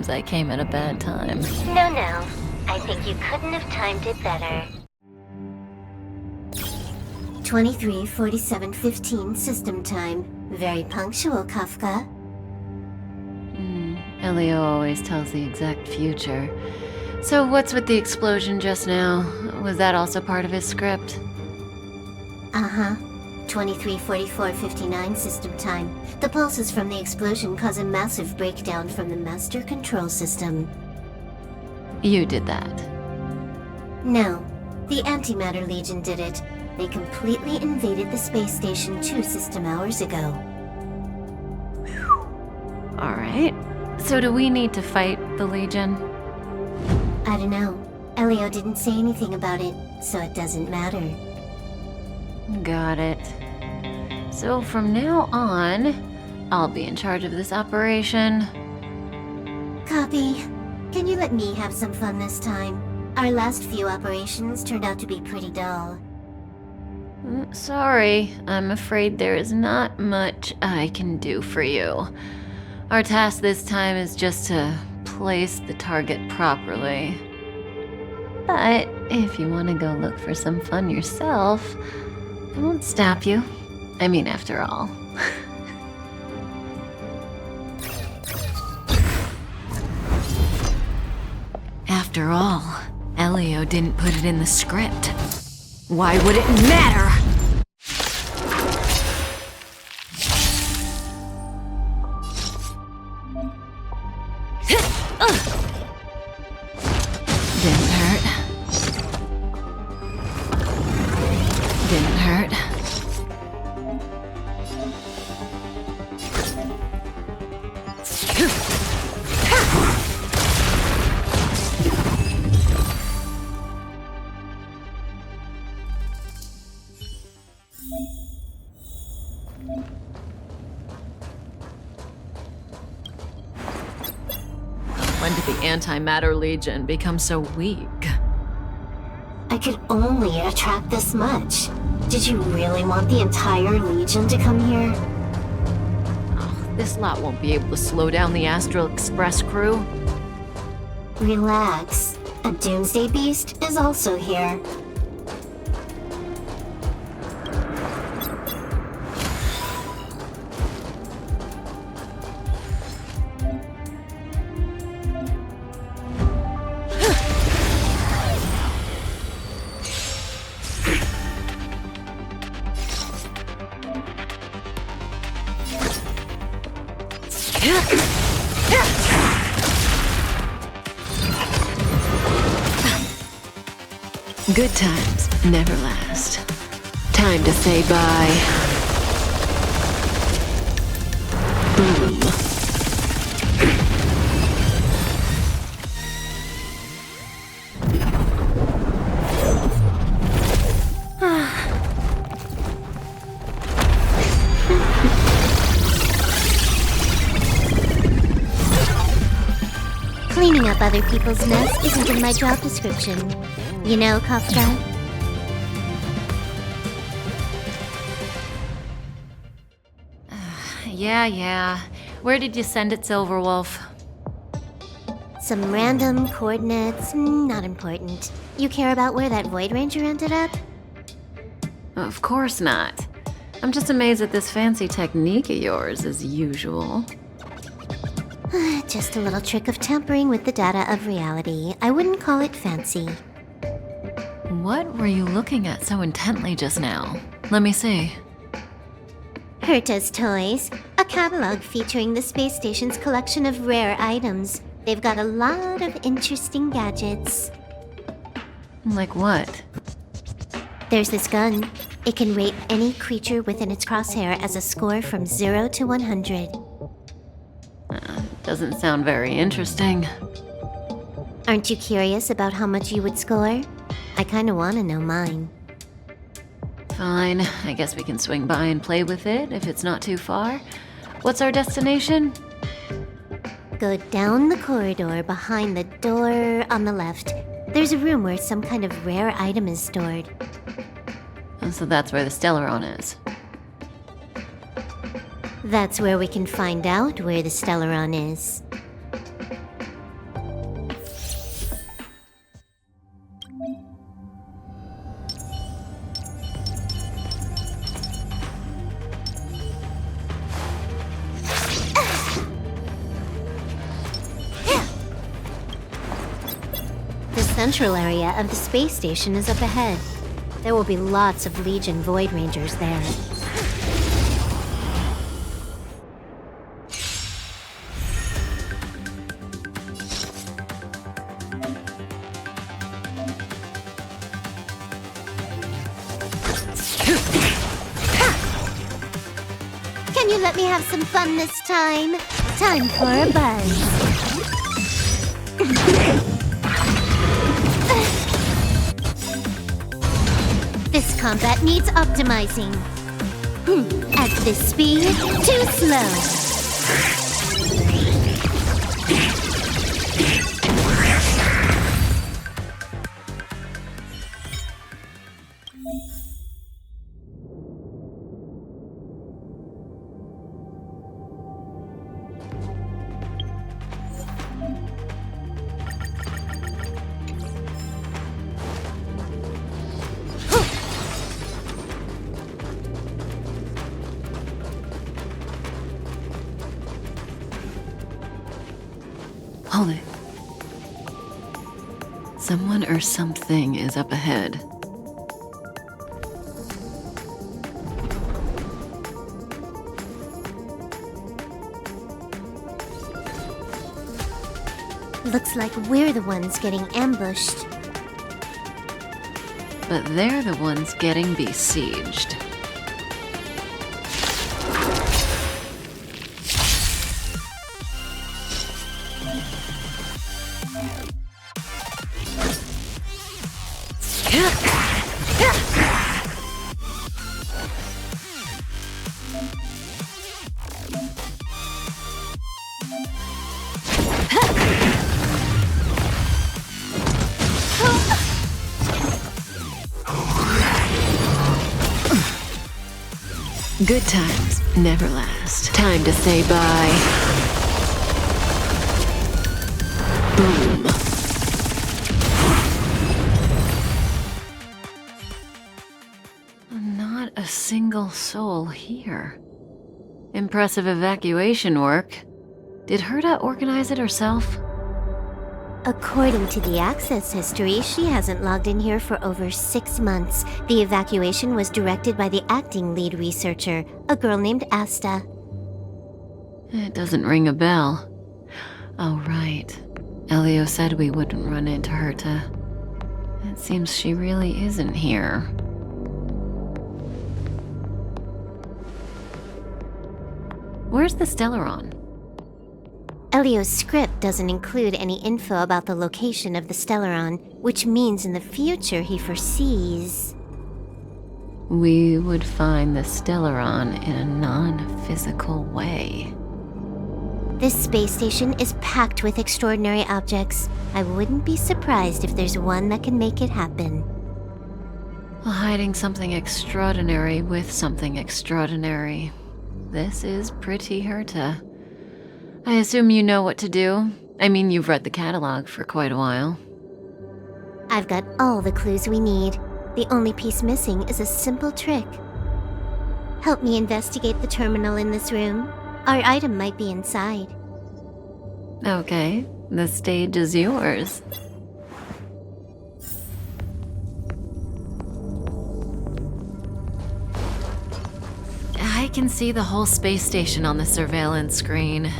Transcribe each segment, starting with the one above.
Sometimes I came at a bad time. No. I think you couldn't have timed it better. 23:47:15 system time. Very punctual, Kafka. Elio always tells the exact future. So what's with the explosion just now? Was that also part of his script? Uh-huh. 23:44:59 system time. The pulses from the explosion cause a massive breakdown from the master control system. You did that. No, the Antimatter Legion did it. They completely invaded the space station 2 system hours ago. Alright. So do we need to fight the Legion? I don't know. Elio didn't say anything about it, so it doesn't matter. Got it. So from now on, I'll be in charge of this operation. Copy. Can you let me have some fun this time? Our last few operations turned out to be pretty dull. Sorry, I'm afraid there is not much I can do for you. Our task this time is just to place the target properly. But if you want to go look for some fun yourself, I won't stop you. I mean, after all. After all, Elio didn't put it in the script. Why would it matter? Didn't hurt. Didn't hurt. When did the Antimatter Legion become so weak? I could only attract this much. Did you really want the entire Legion to come here? Oh, this lot won't be able to slow down the Astral Express crew. Relax. A Doomsday Beast is also here. Good times never last. Time to say bye. Boom. Cleaning up other people's mess isn't in my job description. You know, Kafka? Yeah. Where did you send it, Silverwolf? Some random coordinates, not important. You care about where that Void Ranger ended up? Of course not. I'm just amazed at this fancy technique of yours, as usual. Just a little trick of tampering with the data of reality. I wouldn't call it fancy. What were you looking at so intently just now? Let me see. Herta's Toys, a catalog featuring the space station's collection of rare items. They've got a lot of interesting gadgets. Like what? There's this gun. It can rate any creature within its crosshair as a score from 0 to 100. Doesn't sound very interesting. Aren't you curious about how much you would score? I kinda wanna know mine. Fine, I guess we can swing by and play with it if it's not too far. What's our destination? Go down the corridor behind the door on the left. There's a room where some kind of rare item is stored. So that's where the Stellaron is. That's where we can find out where the Stellaron is. central area of the space station is up ahead. There will be lots of Legion Void Rangers there. Can you let me have some fun this time? Time for a buzz. This combat needs optimizing. At this speed, too slow. Hold it. Someone or something is up ahead. Looks like we're the ones getting ambushed. But they're the ones getting besieged. Good times never last. Time to say bye. Boom. Not a single soul here. Impressive evacuation work. Did Herta organize it herself? According to the access history, she hasn't logged in here for over 6 months. The evacuation was directed by the acting lead researcher, a girl named Asta. It doesn't ring a bell. Oh, right. Elio said we wouldn't run into Herta. It seems she really isn't here. Where's the Stellaron? Elio's script doesn't include any info about the location of the Stellaron, which means in the future he foresees... We would find the Stellaron in a non-physical way. This space station is packed with extraordinary objects. I wouldn't be surprised if there's one that can make it happen. Hiding something extraordinary with something extraordinary. This is pretty Herta. I assume you know what to do. I mean, you've read the catalog for quite a while. I've got all the clues we need. The only piece missing is a simple trick. Help me investigate the terminal in this room. Our item might be inside. Okay, the stage is yours. I can see the whole space station on the surveillance screen,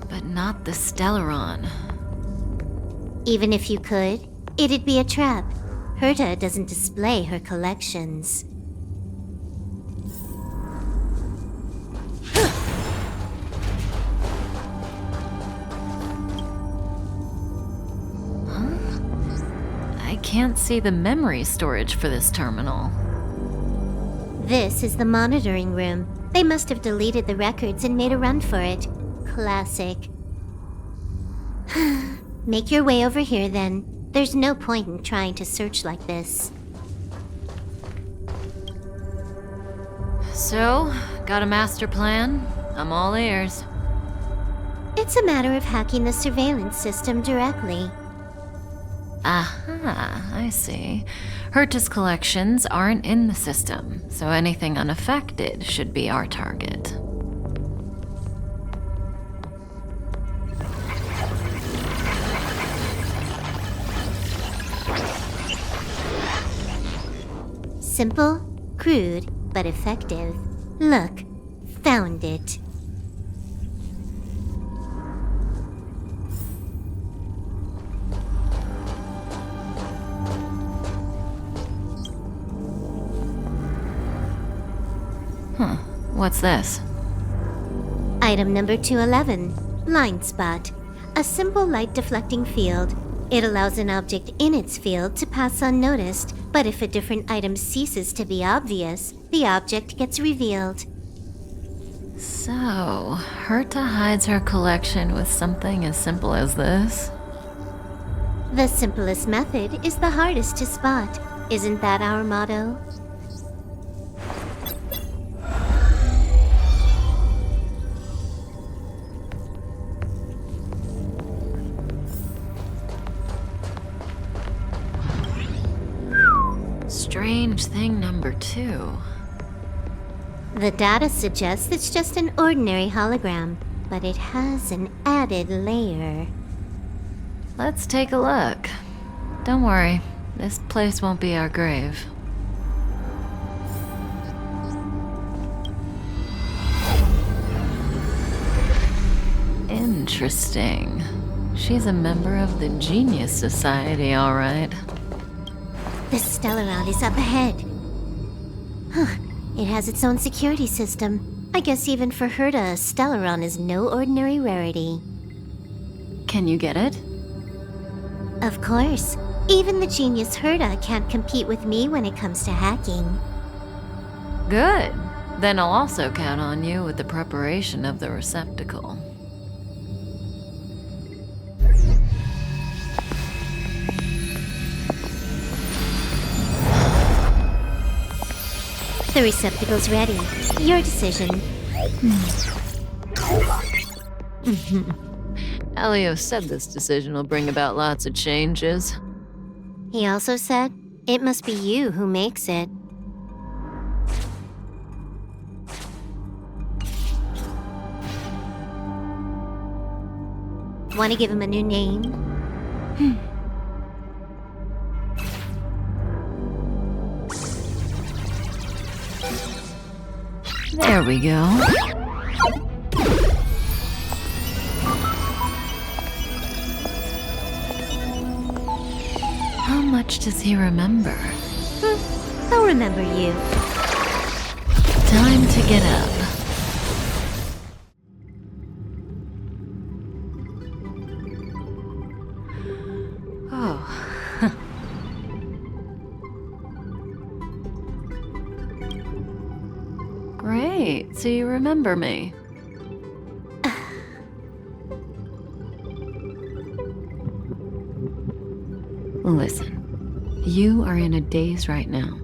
but not the Stellaron. Even if you could, it'd be a trap. Herta doesn't display her collections. I can't see the memory storage for this terminal. This is the monitoring room. They must have deleted the records and made a run for it. Classic. Make your way over here then. There's no point in trying to search like this. So, got a master plan? I'm all ears. It's a matter of hacking the surveillance system directly. Aha, I see. Herta's collections aren't in the system, so anything unaffected should be our target. Simple, crude, but effective. Look, found it. Huh, what's this? Item number 211, Blind Spot. A simple light deflecting field. It allows an object in its field to pass unnoticed, but if a different item ceases to be obvious, the object gets revealed. So, Herta hides her collection with something as simple as this? The simplest method is the hardest to spot. Isn't that our motto? Strange thing number 2. The data suggests it's just an ordinary hologram, but it has an added layer. Let's take a look. Don't worry, this place won't be our grave. Interesting. She's a member of the Genius Society, all right. The Stellaron is up ahead. Huh. It has its own security system. I guess even for Herta, a Stellaron is no ordinary rarity. Can you get it? Of course. Even the genius Herta can't compete with me when it comes to hacking. Good. Then I'll also count on you with the preparation of the receptacle. The receptacle's ready. Your decision. Elio said this decision will bring about lots of changes. He also said, it must be you who makes it. Want to give him a new name? There we go. How much does he remember? He'll remember you. Time to get up. Oh. Great, so you remember me. Listen, you are in a daze right now.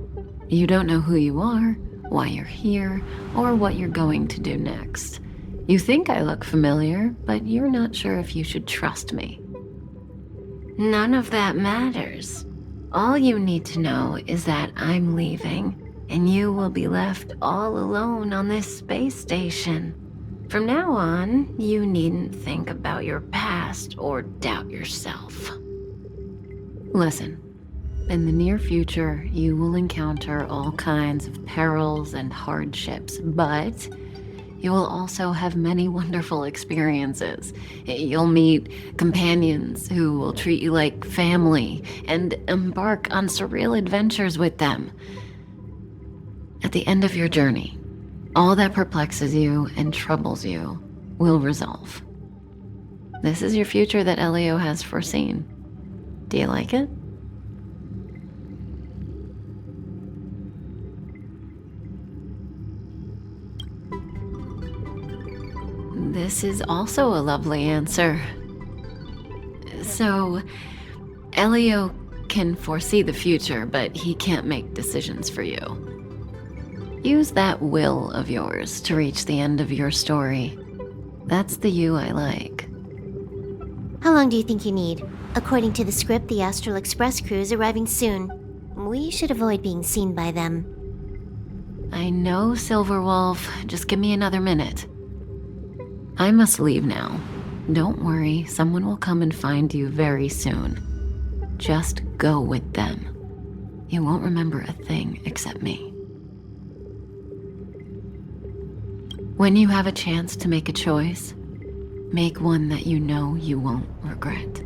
You don't know who you are, why you're here, or what you're going to do next. You think I look familiar, but you're not sure if you should trust me. None of that matters. All you need to know is that I'm leaving, and you will be left all alone on this space station. From now on, you needn't think about your past or doubt yourself. Listen, in the near future, you will encounter all kinds of perils and hardships, but you will also have many wonderful experiences. You'll meet companions who will treat you like family and embark on surreal adventures with them. At the end of your journey, all that perplexes you and troubles you will resolve. This is your future that Elio has foreseen. Do you like it? This is also a lovely answer. So, Elio can foresee the future, but he can't make decisions for you. Use that will of yours to reach the end of your story. That's the you I like. How long do you think you need? According to the script, the Astral Express crew is arriving soon. We should avoid being seen by them. I know, Silverwolf. Just give me another minute. I must leave now. Don't worry, someone will come and find you very soon. Just go with them. you won't remember a thing except me. When you have a chance to make a choice, make one that you know you won't regret.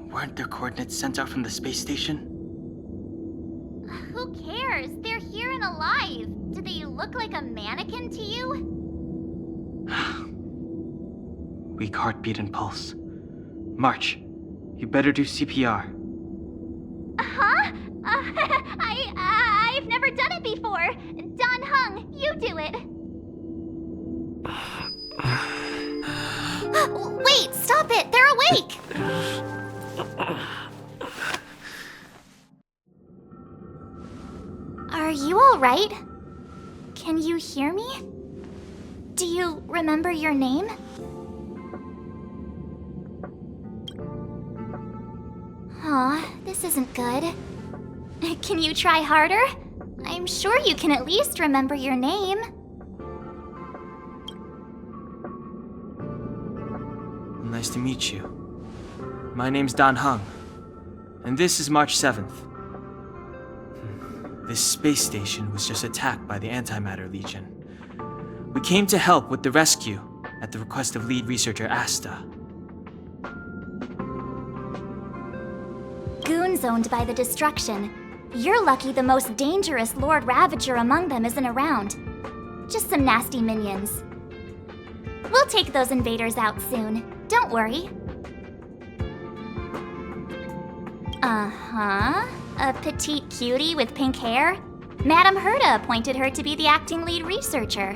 Weren't their coordinates sent out from the space station? Who cares? They're here and alive. Do they look like a mannequin to you? Weak heartbeat and pulse. March, you better do CPR. Huh? I've never done it before. Don Hung, you do it. Wait, stop it! They're awake! Are you all right? Can you hear me? Do you remember your name? Aw, this isn't good. Can you try harder? I'm sure you can at least remember your name. Nice to meet you. My name's Don Hung, and this is March 7th. This space station was just attacked by the Antimatter Legion. We came to help with the rescue at the request of lead researcher Asta. Goons owned by the destruction. You're lucky the most dangerous Lord Ravager among them isn't around. Just some nasty minions. We'll take those invaders out soon. Don't worry. Uh-huh. A petite cutie with pink hair? Madame Herta appointed her to be the acting lead researcher.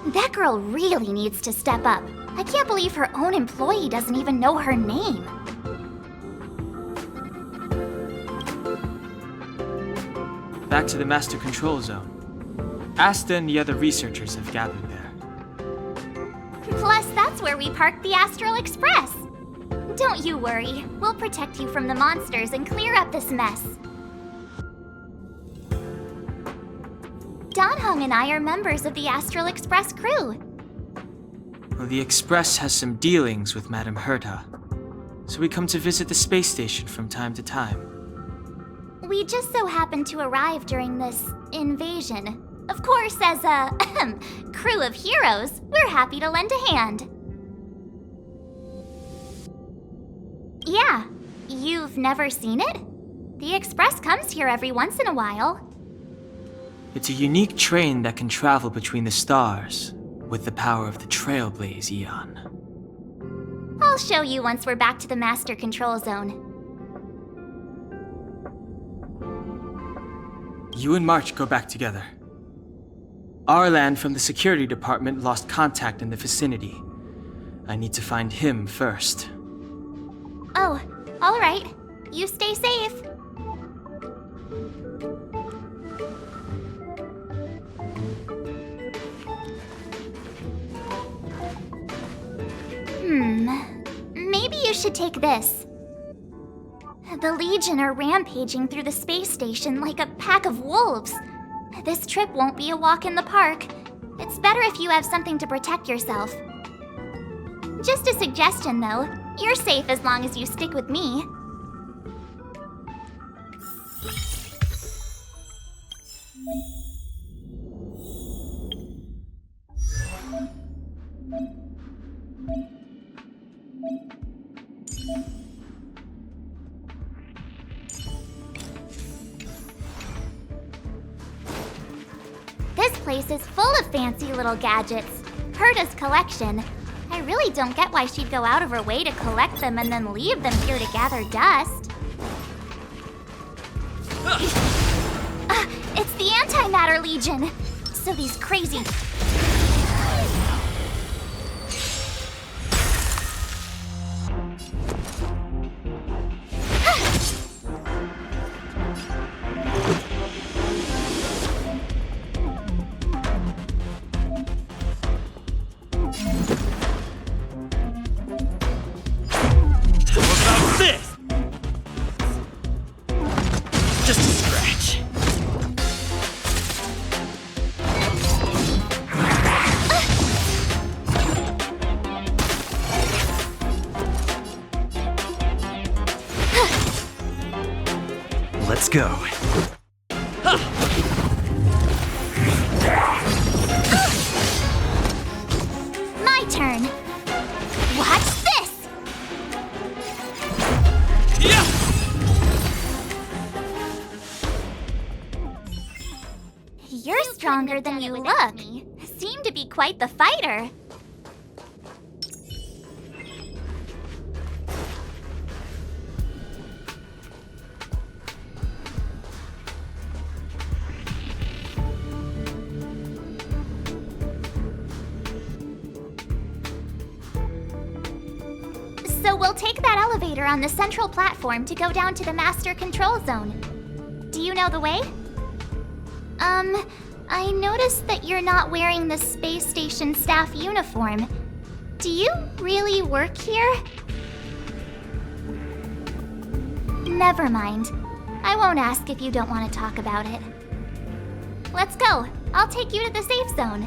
That girl really needs to step up. I can't believe her own employee doesn't even know her name. Back to the Master Control Zone. Asta and the other researchers have gathered there. Plus, that's where we parked the Astral Express. Don't you worry. We'll protect you from the monsters and clear up this mess. Don Hung and I are members of the Astral Express crew. Well, the Express has some dealings with Madame Herta, so we come to visit the space station from time to time. We just so happened to arrive during this invasion. Of course, as a crew of heroes, we're happy to lend a hand. Yeah, you've never seen it? The Express comes here every once in a while. It's a unique train that can travel between the stars with the power of the Trailblaze Eon. I'll show you once we're back to the Master Control Zone. You and March go back together. Arlan from the security department lost contact in the vicinity. I need to find him first. Oh, all right. You stay safe. Maybe you should take this. The Legion are rampaging through the space station like a pack of wolves. This trip won't be a walk in the park. It's better if you have something to protect yourself. Just a suggestion, though. You're safe as long as you stick with me. This place is full of fancy little gadgets. Herta's collection. I really don't get why she'd go out of her way to collect them and then leave them here to gather dust. It's the Antimatter Legion. So these crazy... Let's go. My turn. Watch this! Yeah! You're stronger than you look. Seem to be quite the fighter. So we'll take that elevator on the central platform to go down to the master control zone. Do you know the way? I noticed that you're not wearing the space station staff uniform. Do you really work here? Never mind. I won't ask if you don't want to talk about it. Let's go. I'll take you to the safe zone.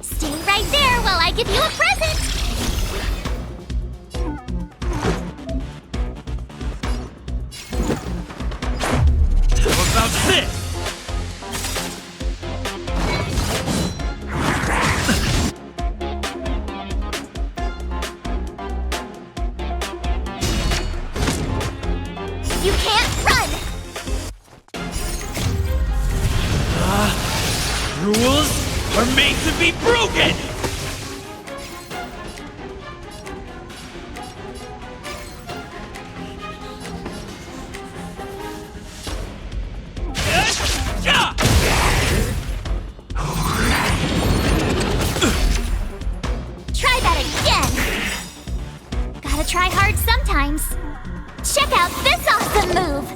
Stay right there while I give you a present! How about this? You can't run! Rules are made to be broken! Try that again! Gotta try hard sometimes. Check out this awesome move!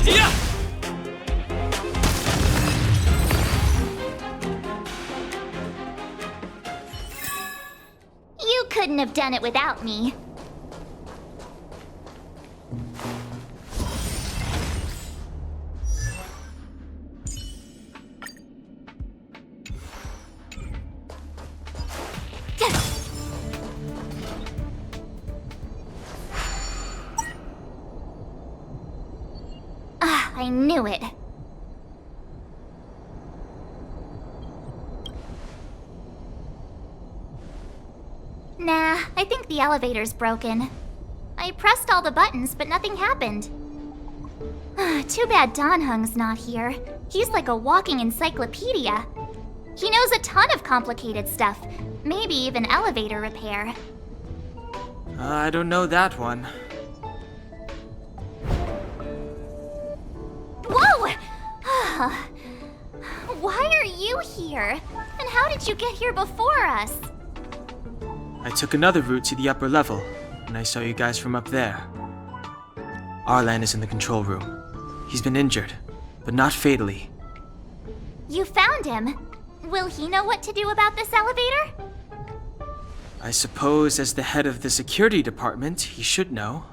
Yeah! You couldn't have done it without me. Ah, I knew it. Nah, I think the elevator's broken. I pressed all the buttons, but nothing happened. Too bad Donhung's not here. He's like a walking encyclopedia. He knows a ton of complicated stuff, maybe even elevator repair. I don't know that one. Whoa! Why are you here? And how did you get here before us? I took another route to the upper level, and I saw you guys from up there. Arlan is in the control room. He's been injured, but not fatally. You found him. Will he know what to do about this elevator? I suppose as the head of the security department, he should know.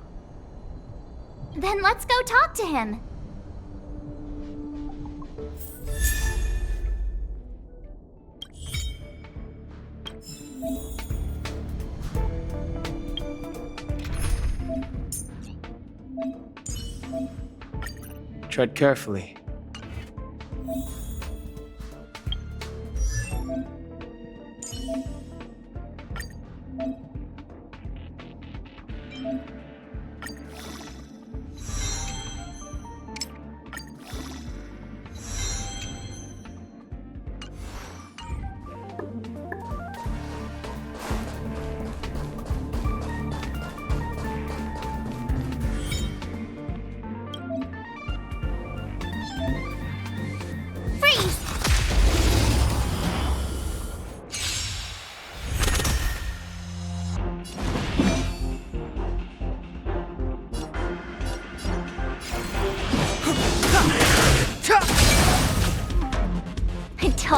Then let's go talk to him. Tread carefully.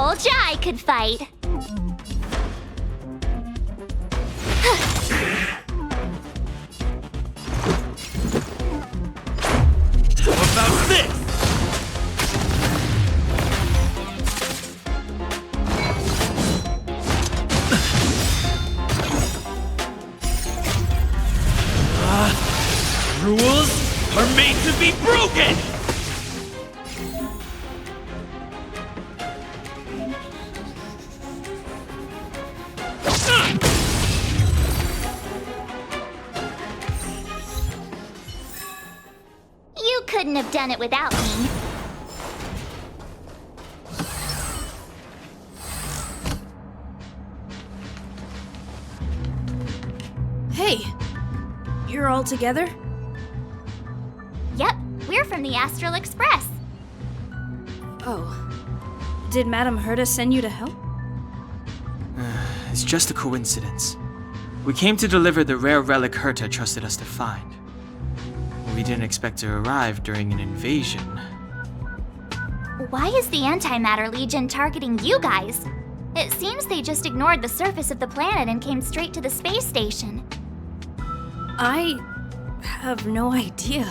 Told ya I could fight. How about this? Rules are made to be broken! You couldn't have done it without me. Hey! You're all together? Yep, we're from the Astral Express. Oh. Did Madame Herta send you to help? It's just a coincidence. We came to deliver the rare relic Herta trusted us to find. We didn't expect to arrive during an invasion. Why is the Antimatter Legion targeting you guys? It seems they just ignored the surface of the planet and came straight to the space station. I have no idea.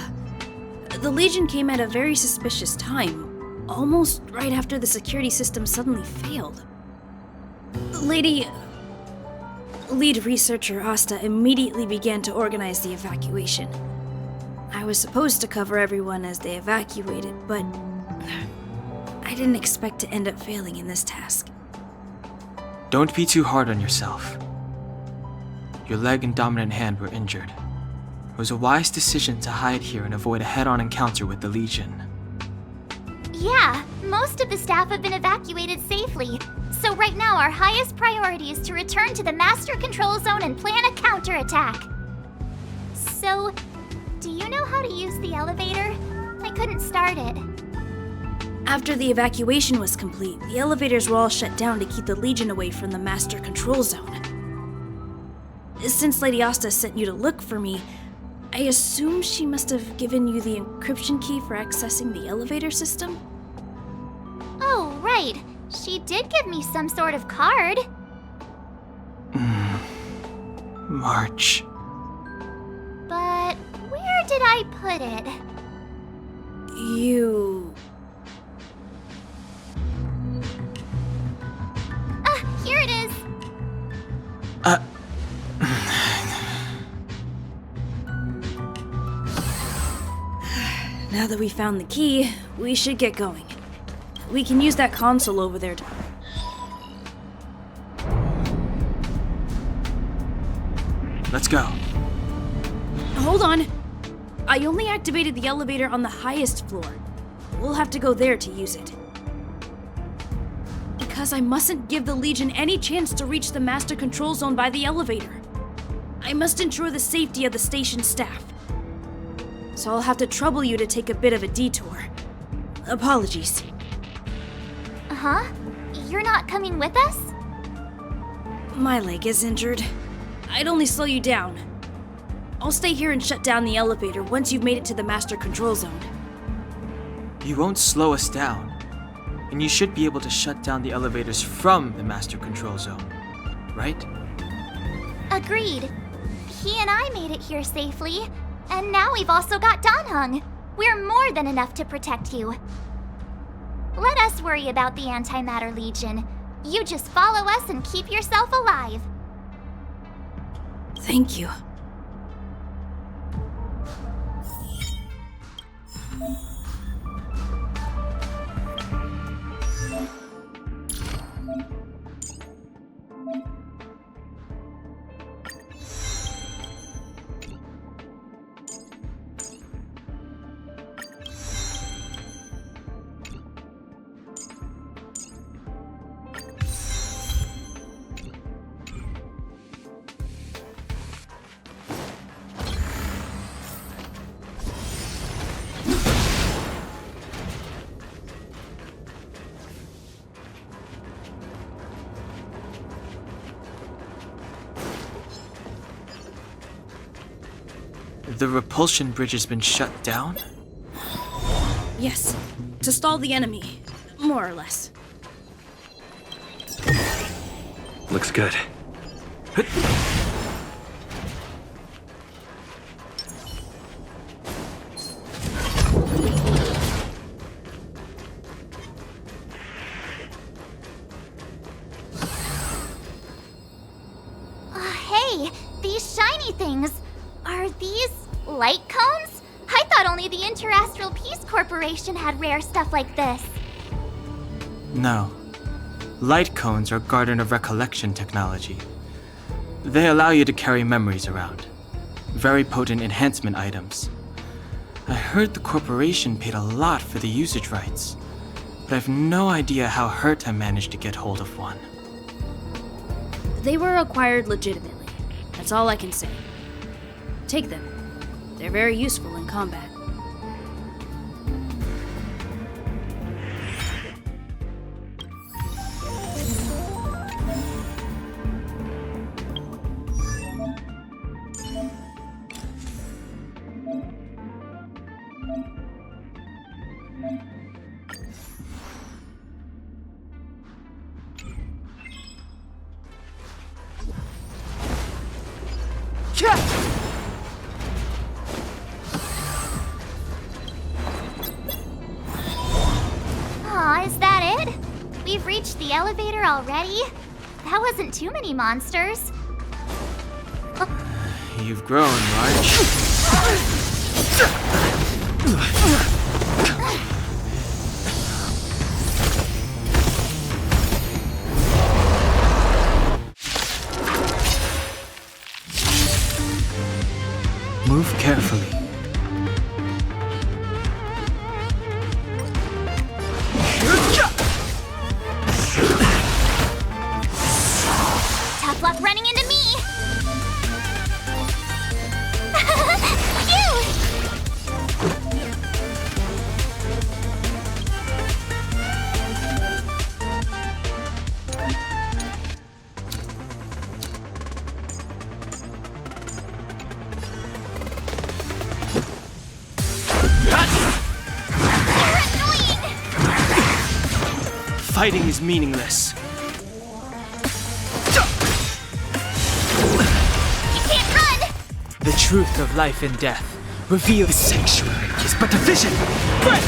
The Legion came at a very suspicious time, almost right after the security system suddenly failed. Lead researcher Asta immediately began to organize the evacuation. I was supposed to cover everyone as they evacuated, but I didn't expect to end up failing in this task. Don't be too hard on yourself. Your leg and dominant hand were injured. It was a wise decision to hide here and avoid a head-on encounter with the Legion. Yeah, most of the staff have been evacuated safely. So right now our highest priority is to return to the Master Control Zone and plan a counterattack. So, do you know how to use the elevator? I couldn't start it. After the evacuation was complete, the elevators were all shut down to keep the Legion away from the Master Control Zone. Since Lady Asta sent you to look for me, I assume she must have given you the encryption key for accessing the elevator system? Oh, right. She did give me some sort of card. March. But where did I put it? You... Here it is. Now that we found the key, we should get going. We can use that console over there to... Let's go. Hold on! I only activated the elevator on the highest floor. We'll have to go there to use it. Because I mustn't give the Legion any chance to reach the Master Control Zone by the elevator. I must ensure the safety of the station staff. So I'll have to trouble you to take a bit of a detour. Apologies. Huh? You're not coming with us? My leg is injured. I'd only slow you down. I'll stay here and shut down the elevator once you've made it to the Master Control Zone. You won't slow us down. And you should be able to shut down the elevators from the Master Control Zone, right? Agreed. He and I made it here safely, and now we've also got Danhung. We're more than enough to protect you. Let us worry about the Antimatter Legion. You just follow us and keep yourself alive. Thank you. The repulsion bridge has been shut down? Yes, to stall the enemy, more or less. Looks good. Hey, these shiny things. Are these light cones? I thought only the Interastral Peace Corporation had rare stuff like this. No. Light cones are Garden of Recollection technology. They allow you to carry memories around. Very potent enhancement items. I heard the corporation paid a lot for the usage rights, but I've no idea how Herta managed to get hold of one. They were acquired legitimately. That's all I can say. Take them. They're very useful in combat. Aw, is that it? We've reached the elevator already? That wasn't too many monsters. You've grown, March. Move carefully. Tough luck running into me! Phew! Fighting is meaningless. You can't run! The truth of life and death. Reveal the sanctuary is but a vision. Break!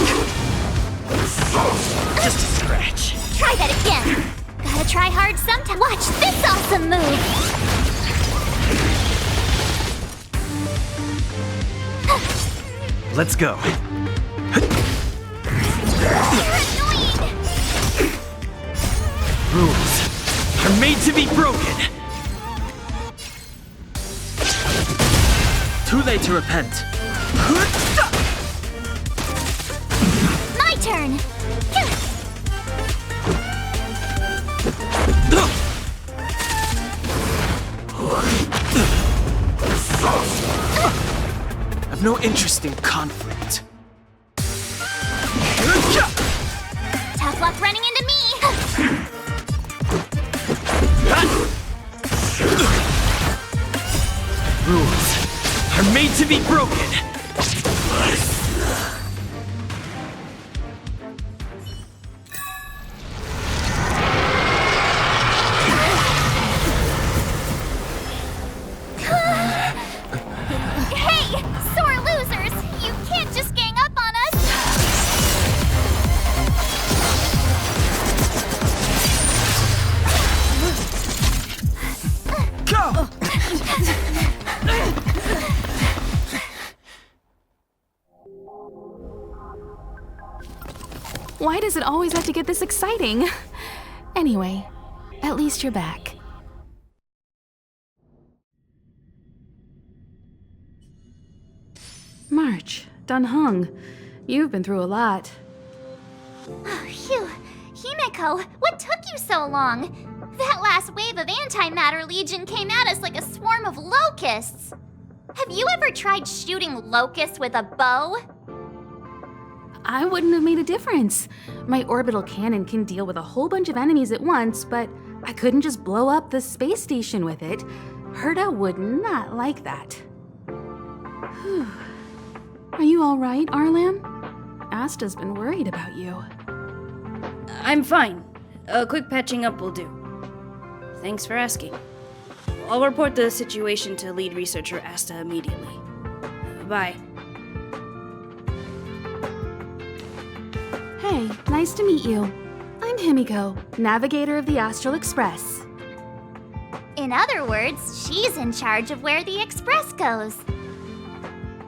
Just a scratch. Try that again! Gotta try hard sometime. Watch this awesome move! Let's go. Rules are made to be broken. Too late to repent. My turn! I've no interest in conflict. Tough luck running into me! Rules are made to be broken. Hey! Sore losers! You can't just gang up on us! Go! Why does it always have to get this exciting? Anyway, at least you're back. March, Dunhung, you've been through a lot. Phew. Himeko, what took you so long? That last wave of Antimatter Legion came at us like a swarm of locusts. Have you ever tried shooting locusts with a bow? I wouldn't have made a difference. My orbital cannon can deal with a whole bunch of enemies at once, but I couldn't just blow up the space station with it. Herta would not like that. Whew. Are you all right, Arlan? Asta's been worried about you. I'm fine. A quick patching up will do. Thanks for asking. I'll report the situation to lead researcher Asta immediately. Bye. Hey, nice to meet you. I'm Himiko, navigator of the Astral Express. In other words, she's in charge of where the express goes.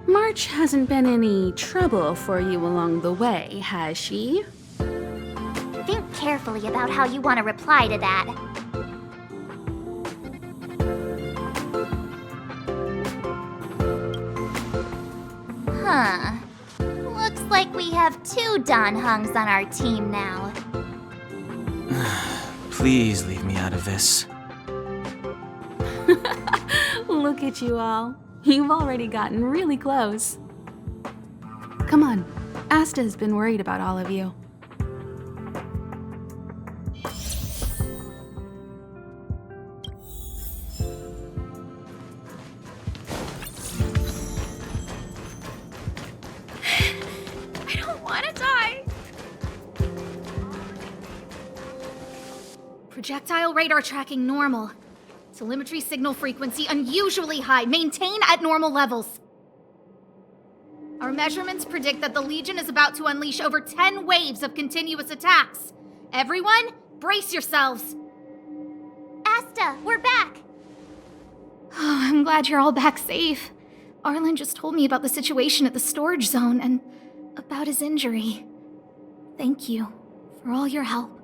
March hasn't been any trouble for you along the way, has she? Think carefully about how you want to reply to that. Huh. Looks like we have 2 Don Hungs on our team now. Please leave me out of this. Look at you all. You've already gotten really close. Come on, Asta has been worried about all of you. I don't want to die. Projectile radar tracking normal. Telemetry signal frequency unusually high. Maintain at normal levels. Our measurements predict that the Legion is about to unleash over 10 waves of continuous attacks. Everyone, brace yourselves. Asta, we're back. Oh, I'm glad you're all back safe. Arlen just told me about the situation at the storage zone and about his injury. Thank you for all your help.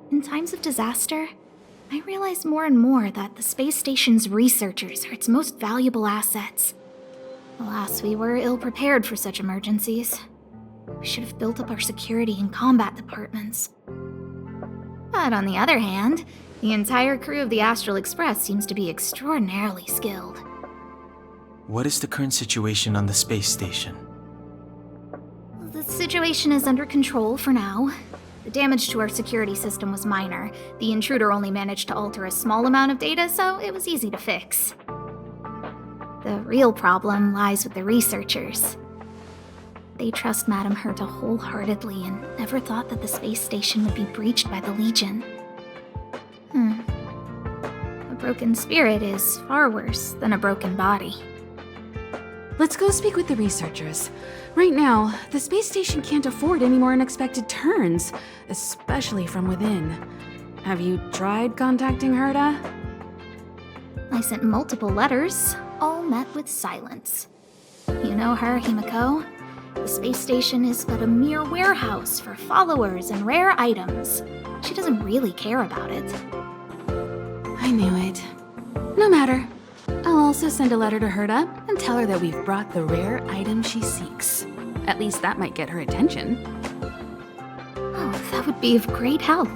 In times of disaster, I realize more and more that the space station's researchers are its most valuable assets. Alas, we were ill-prepared for such emergencies. We should have built up our security and combat departments. But on the other hand, the entire crew of the Astral Express seems to be extraordinarily skilled. What is the current situation on the space station? The situation is under control for now. The damage to our security system was minor. The intruder only managed to alter a small amount of data, so it was easy to fix. The real problem lies with the researchers. They trust Madame Herta wholeheartedly and never thought that the space station would be breached by the Legion. A broken spirit is far worse than a broken body. Let's go speak with the researchers. Right now, the space station can't afford any more unexpected turns, especially from within. Have you tried contacting Herta? I sent multiple letters, all met with silence. You know her, Himiko. The space station is but a mere warehouse for followers and rare items. She doesn't really care about it. I knew it. No matter. I'll also send a letter to Herta and tell her that we've brought the rare item she seeks. At least that might get her attention. Oh, that would be of great help.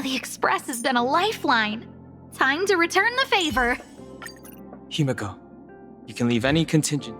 The Express has been a lifeline. Time to return the favor. Himiko, you can leave any contingent.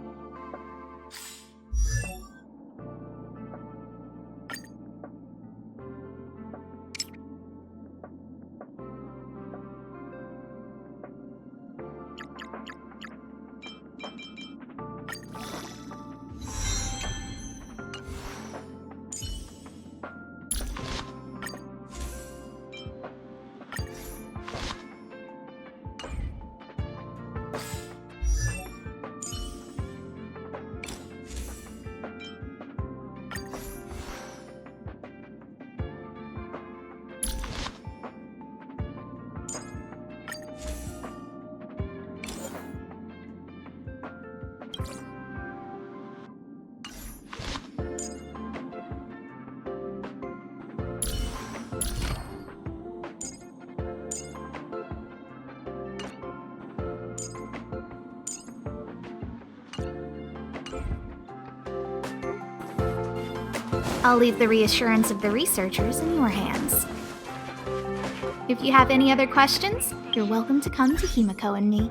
I'll leave the reassurance of the researchers in your hands. If you have any other questions, you're welcome to come to Himiko and me.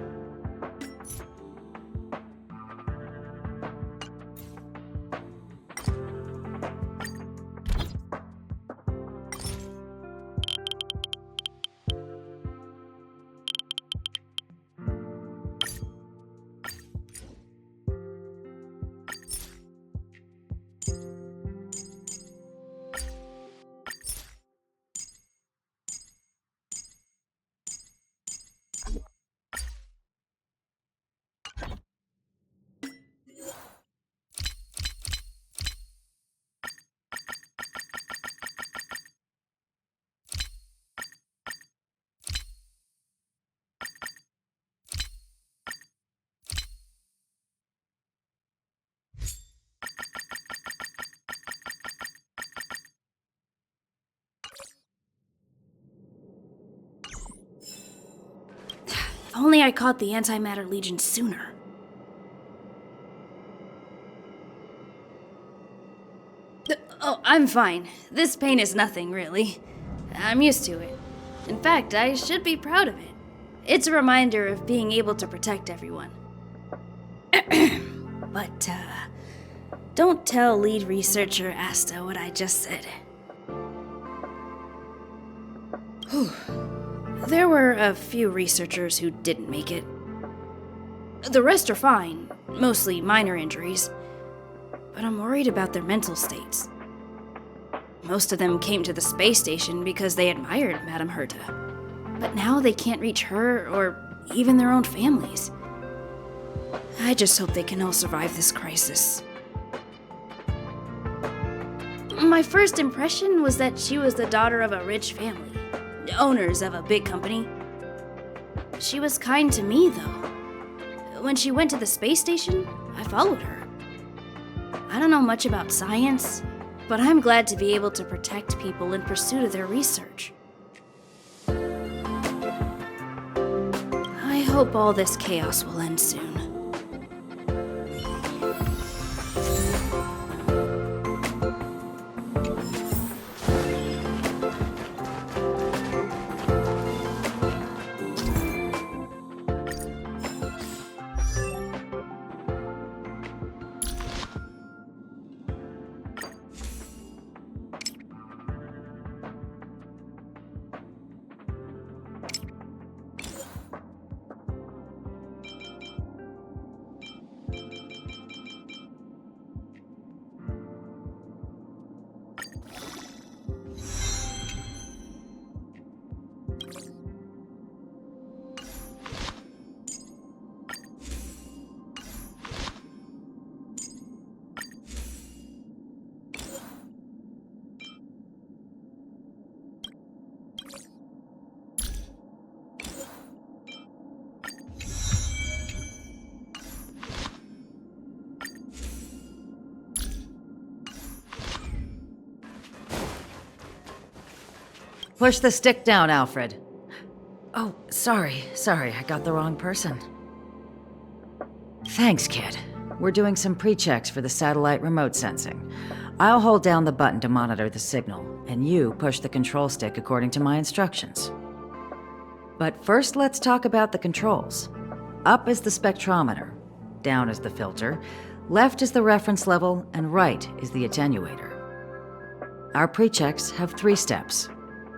If only I caught the Antimatter Legion sooner. Oh, I'm fine. This pain is nothing, really. I'm used to it. In fact, I should be proud of it. It's a reminder of being able to protect everyone. But, don't tell lead researcher Asta what I just said. Whew. There were a few researchers who didn't make it. The rest are fine, mostly minor injuries. But I'm worried about their mental states. Most of them came to the space station because they admired Madame Herta. But now they can't reach her or even their own families. I just hope they can all survive this crisis. My first impression was that she was the daughter of a rich family, owners of a big company. She was kind to me, though. When she went to the space station, I followed her. I don't know much about science, but I'm glad to be able to protect people in pursuit of their research. I hope all this chaos will end soon. Push the stick down, Alfred. Oh, sorry, I got the wrong person. Thanks, kid. We're doing some pre-checks for the satellite remote sensing. I'll hold down the button to monitor the signal, and you push the control stick according to my instructions. But first, let's talk about the controls. Up is the spectrometer, down is the filter, left is the reference level, and right is the attenuator. Our pre-checks have 3 steps.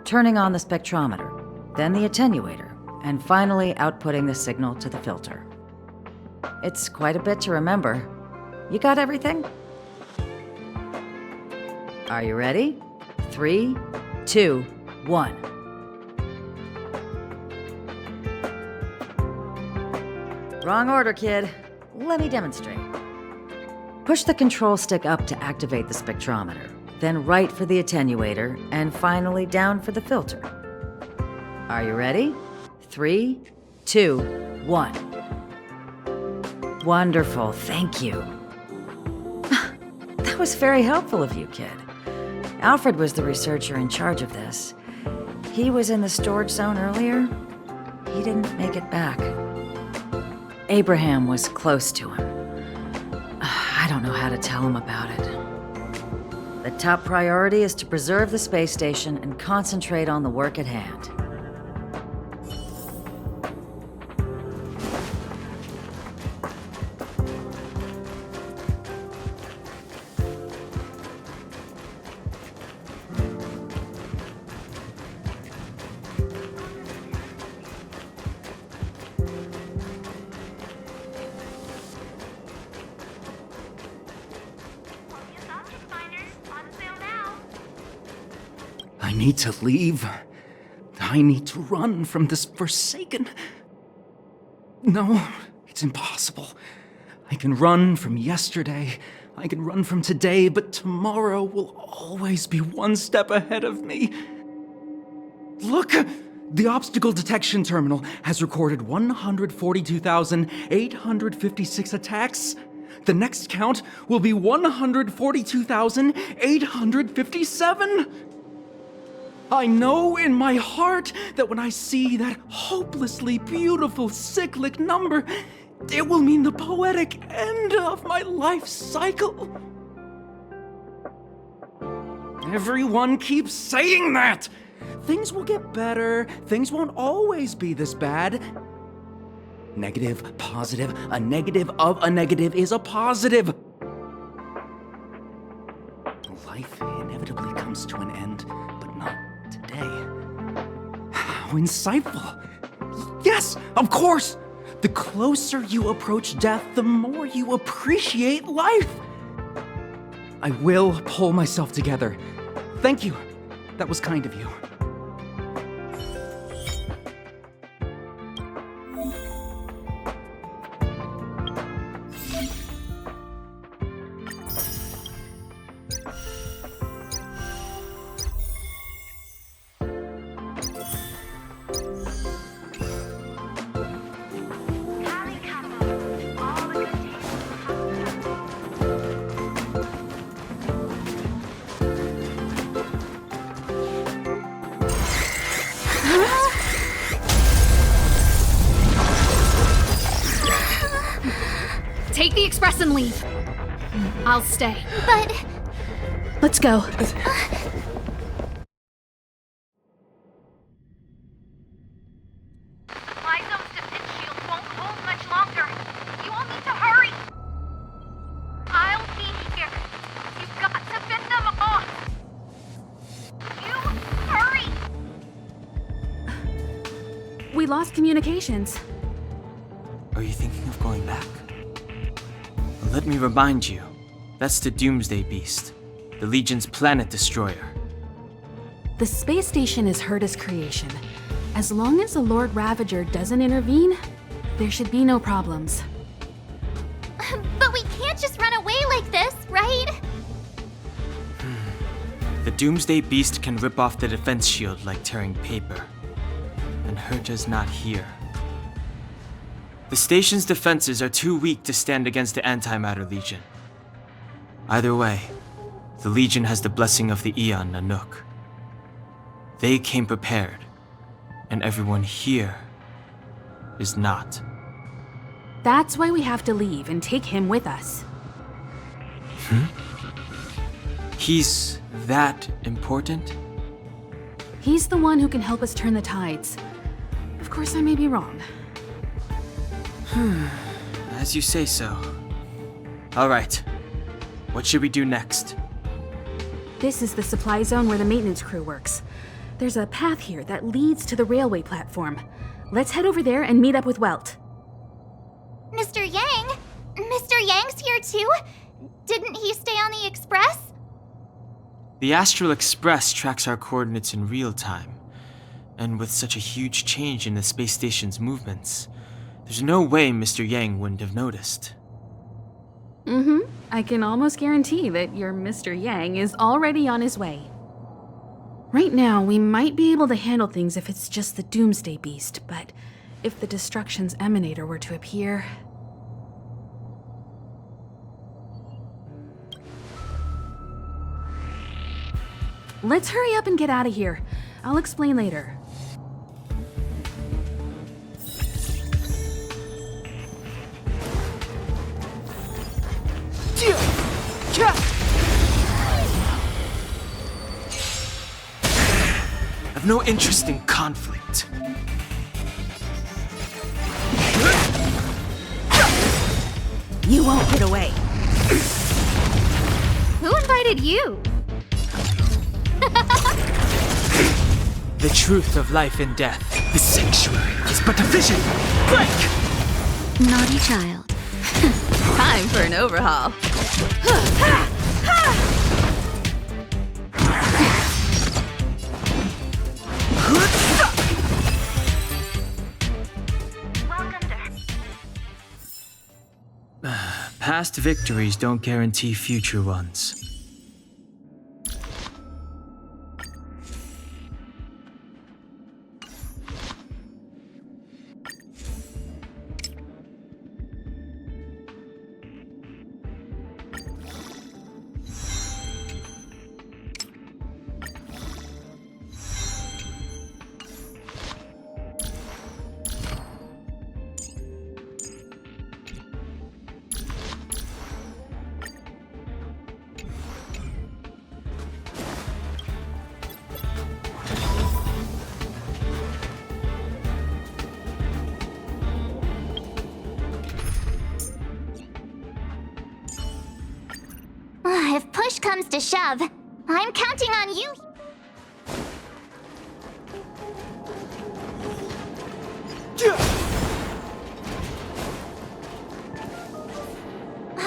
Turning on the spectrometer, then the attenuator, and finally outputting the signal to the filter. It's quite a bit to remember. You got everything? Are you ready? 3, 2, 1. Wrong order, kid. Let me demonstrate. Push the control stick up to activate the spectrometer, then right for the attenuator, and finally down for the filter. Are you ready? 3, 2, 1. Wonderful, thank you. That was very helpful of you, kid. Alfred was the researcher in charge of this. He was in the storage zone earlier. He didn't make it back. Abraham was close to him. I don't know how to tell him about it. The top priority is to preserve the space station and concentrate on the work at hand. I need to leave. I need to run from this forsaken... No, it's impossible. I can run from yesterday, I can run from today, but tomorrow will always be one step ahead of me. Look! The obstacle detection terminal has recorded 142,856 attacks. The next count will be 142,857! I know in my heart that when I see that hopelessly beautiful cyclic number, it will mean the poetic end of my life cycle. Everyone keeps saying that! Things will get better, things won't always be this bad. Negative, positive, a negative of a negative is a positive. Life inevitably comes to an end, but not today. How insightful. Yes, of course! The closer you approach death, the more you appreciate life. I will pull myself together. Thank you. That was kind of you. Take the express and leave. I'll stay. But Let's go. My zone's defense shield won't hold much longer. You all need to hurry. I'll be here. You've got to fend them off. You hurry. We lost communications. Are you thinking of going back? Let me remind you, that's the Doomsday Beast, the Legion's planet destroyer. The space station is Herta's creation. As long as the Lord Ravager doesn't intervene, there should be no problems. but we can't just run away like this, right? The Doomsday Beast can rip off the defense shield like tearing paper. And Herta's not here. The station's defenses are too weak to stand against the Antimatter Legion. Either way, the Legion has the blessing of the Aeon Nanook. They came prepared, and everyone here is not. That's why we have to leave and take him with us. He's that important? He's the one who can help us turn the tides. Of course, I may be wrong. As you say so. All right. What should we do next? This is the supply zone where the maintenance crew works. There's a path here that leads to the railway platform. Let's head over there and meet up with Welt. Mr. Yang? Mr. Yang's here too? Didn't he stay on the express? The Astral Express tracks our coordinates in real time. And with such a huge change in the space station's movements, there's no way Mr. Yang wouldn't have noticed. I can almost guarantee that your Mr. Yang is already on his way. Right now, we might be able to handle things if it's just the Doomsday Beast, but if the Destruction's Emanator were to appear... Let's hurry up and get out of here. I'll explain later. I've no interest in conflict. You won't get away. Who invited you? The truth of life and death. The sanctuary is but a vision. Break! Naughty child. Time for an overhaul. Welcome to Past victories don't guarantee future ones. If push comes to shove, I'm counting on you.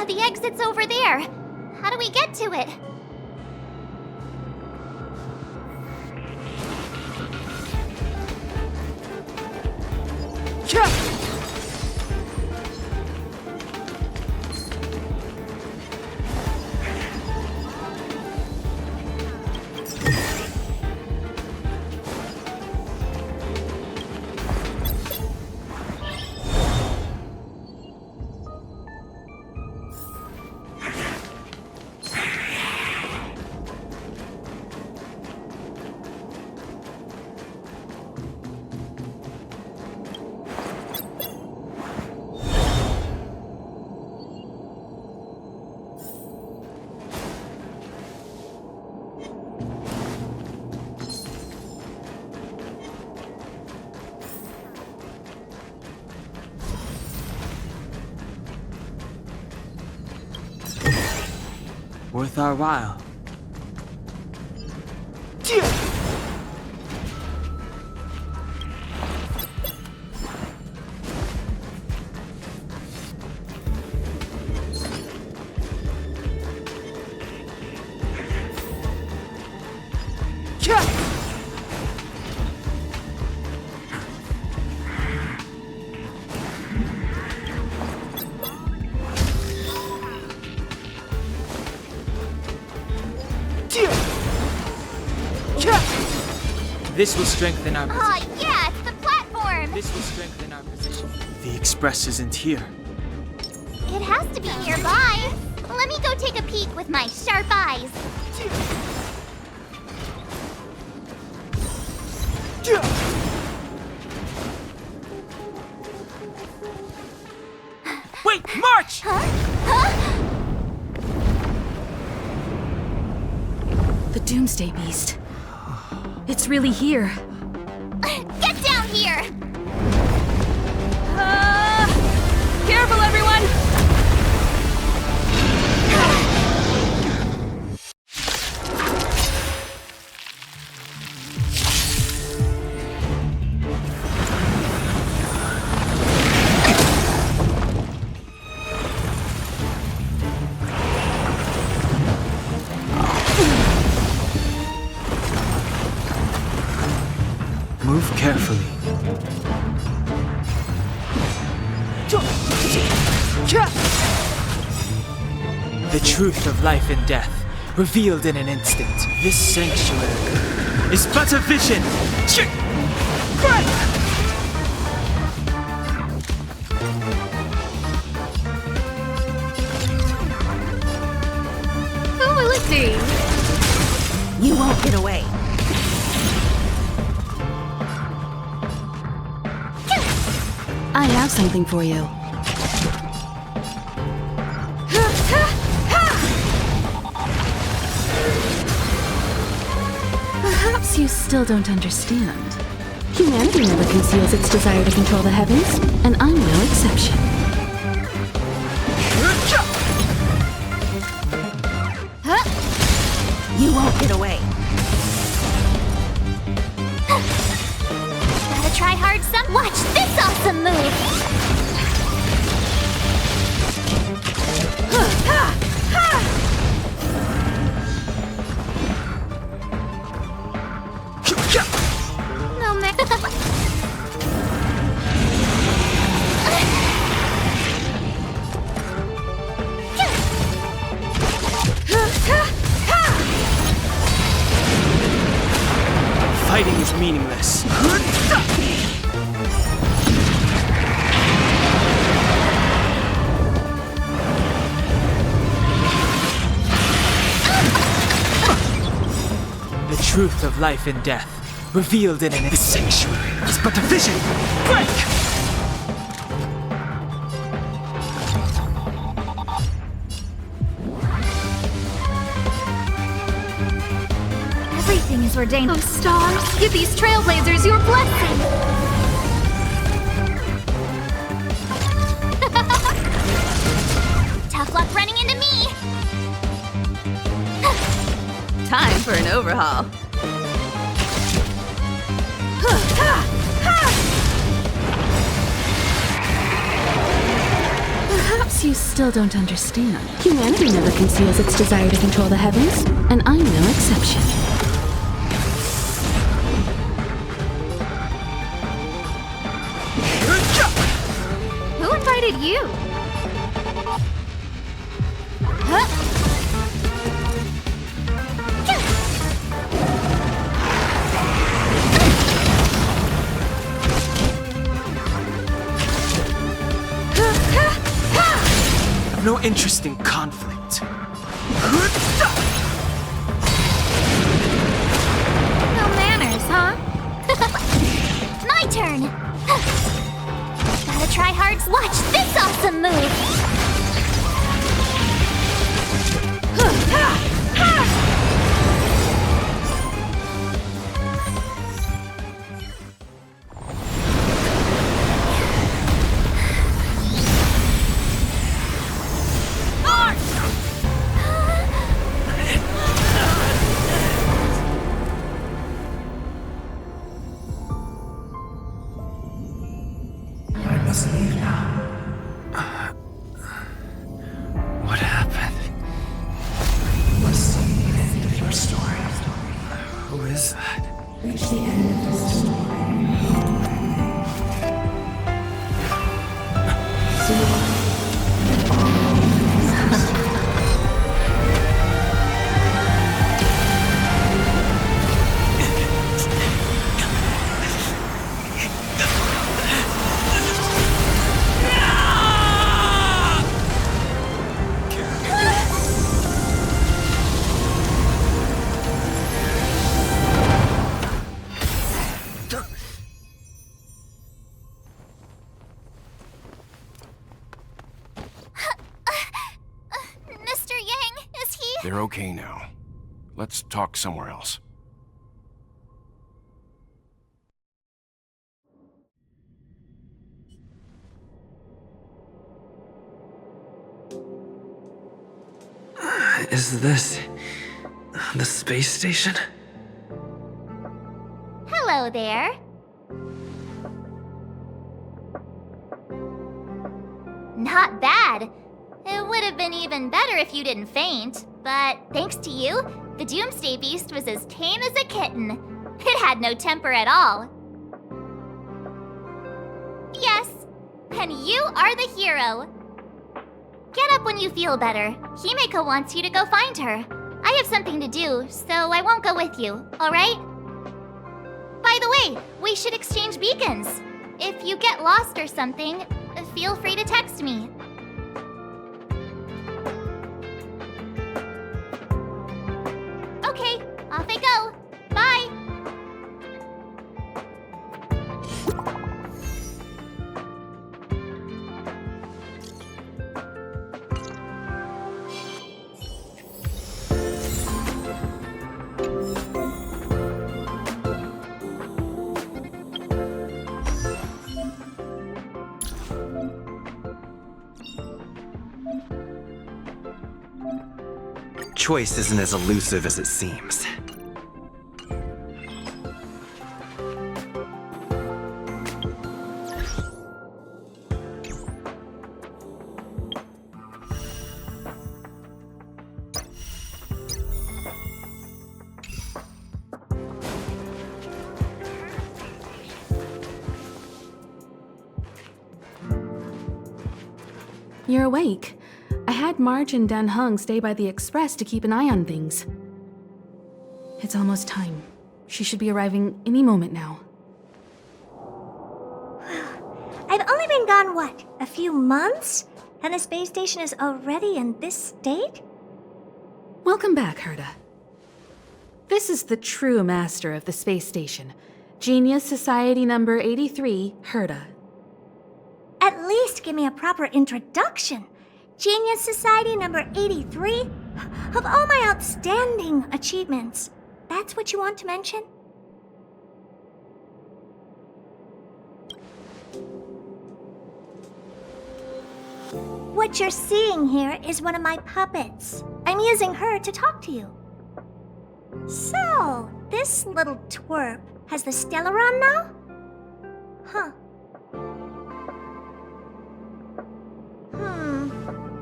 The exit's over there. How do we get to it? Worth our while. This will strengthen our position. Aw, yeah, it's the platform! This will strengthen our position. The Express isn't here. It has to be nearby. Let me go take a peek with my sharp eyes. Wait, march! The Doomsday Beast. It's really here. Get down here! Careful, everyone! Move carefully. The truth of life and death, revealed in an instant. This sanctuary is but a vision. Who will it be? You won't get away. I have something for you. Perhaps you still don't understand. Humanity never conceals its desire to control the heavens, and I'm no exception. You won't get away. Gotta try hard some. Watch this awesome move! No man. Fighting is meaningless. The truth of life and death, revealed in an sanctuary, is but a vision. Break! Everything is ordained. Oh, stars, give these trailblazers your blessing! Tough luck running into me! Time for an overhaul. Perhaps you still don't understand. Humanity never conceals its desire to control the heavens, and I'm no exception. Who invited you? No interest in conflict. No manners, huh? My turn! Gotta try hard. Watch this awesome move! Mr. Yang, is he? They're okay now. Let's talk somewhere else. Is this the space station? Hello there. Not bad. It would have been even better if you didn't faint, but thanks to you, the Doomsday Beast was as tame as a kitten. It had no temper at all. Yes, and you are the hero. Get up when you feel better. Himeko wants you to go find her. I have something to do, so I won't go with you, alright? By the way, we should exchange beacons. If you get lost or something, feel free to text me. Okay, off I go. Bye! Choice isn't as elusive as it seems. You're awake. I had March and Dan Hung stay by the express to keep an eye on things. It's almost time. She should be arriving any moment now. I've only been gone, what, a few months? And the space station is already in this state? Welcome back, Herta. This is the true master of the space station. Genius Society number 83, Herta. At least give me a proper introduction. Genius Society number 83? Of all my outstanding achievements, that's what you want to mention? What you're seeing here is one of my puppets. I'm using her to talk to you. So, this little twerp has the Stellaron now? Huh.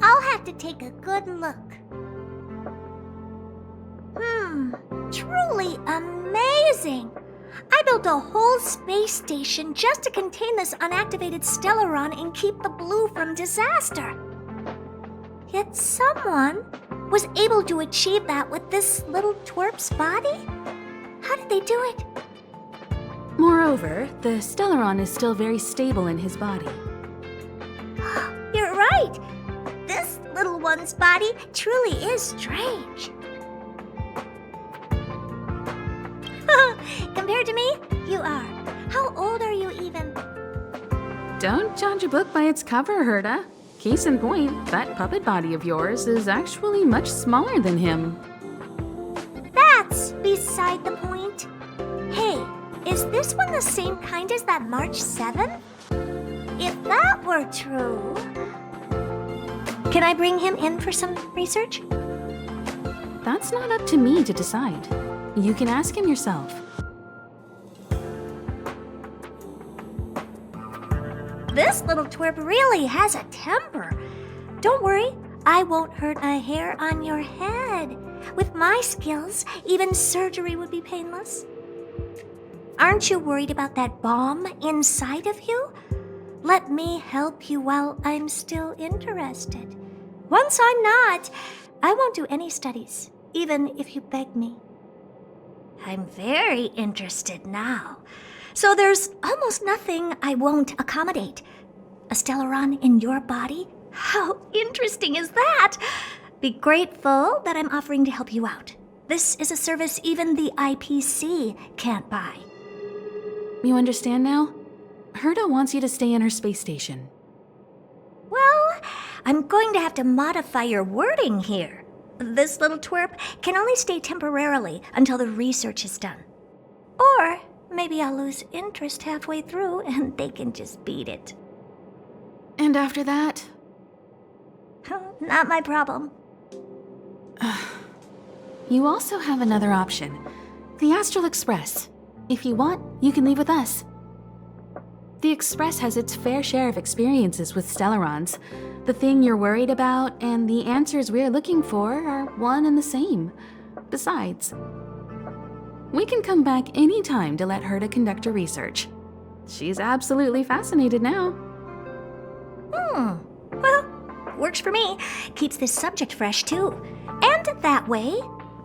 I'll have to take a good look. Truly amazing! I built a whole space station just to contain this unactivated Stellaron and keep the blue from disaster. Yet someone was able to achieve that with this little twerp's body? How did they do it? Moreover, the Stellaron is still very stable in his body. You're right! This little one's body truly is strange. Compared to me, you are. How old are you even? Don't judge a book by its cover, Herta. Case in point, that puppet body of yours is actually much smaller than him. That's beside the point. Hey, is this one the same kind as that March 7th? If that were true... Can I bring him in for some research? That's not up to me to decide. You can ask him yourself. This little twerp really has a temper. Don't worry, I won't hurt a hair on your head. With my skills, even surgery would be painless. Aren't you worried about that bomb inside of you? Let me help you while I'm still interested. Once I'm not, I won't do any studies, even if you beg me. I'm very interested now. So there's almost nothing I won't accommodate. A Stellaron in your body? How interesting is that? Be grateful that I'm offering to help you out. This is a service even the IPC can't buy. You understand now? Herta wants you to stay in her space station. Well, I'm going to have to modify your wording here. This little twerp can only stay temporarily until the research is done. Or maybe I'll lose interest halfway through and they can just beat it. And after that? Not my problem. You also have another option. The Astral Express. If you want, you can leave with us. The Express has its fair share of experiences with Stellarons. The thing you're worried about and the answers we're looking for are one and the same. Besides, we can come back anytime to let Herta conduct her research. She's absolutely fascinated now. Well, works for me. Keeps this subject fresh, too. And that way,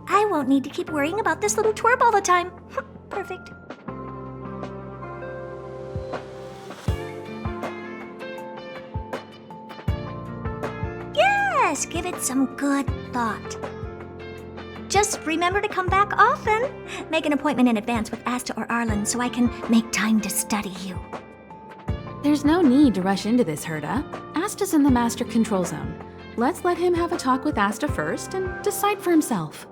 I won't need to keep worrying about this little twerp all the time. Perfect. Yes, give it some good thought. Just remember to come back often. Make an appointment in advance with Asta or Arlen so I can make time to study you. There's no need to rush into this, Herta. Asta's in the Master Control Zone. Let's let him have a talk with Asta first and decide for himself.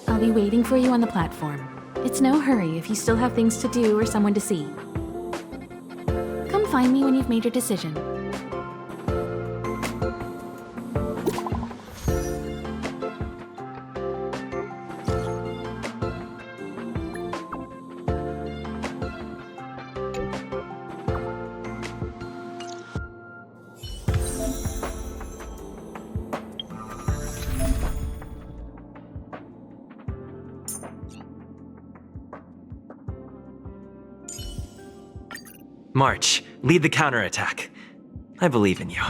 I'll be waiting for you on the platform. It's no hurry if you still have things to do or someone to see. Come find me when you've made your decision. March, lead the counterattack. I believe in you.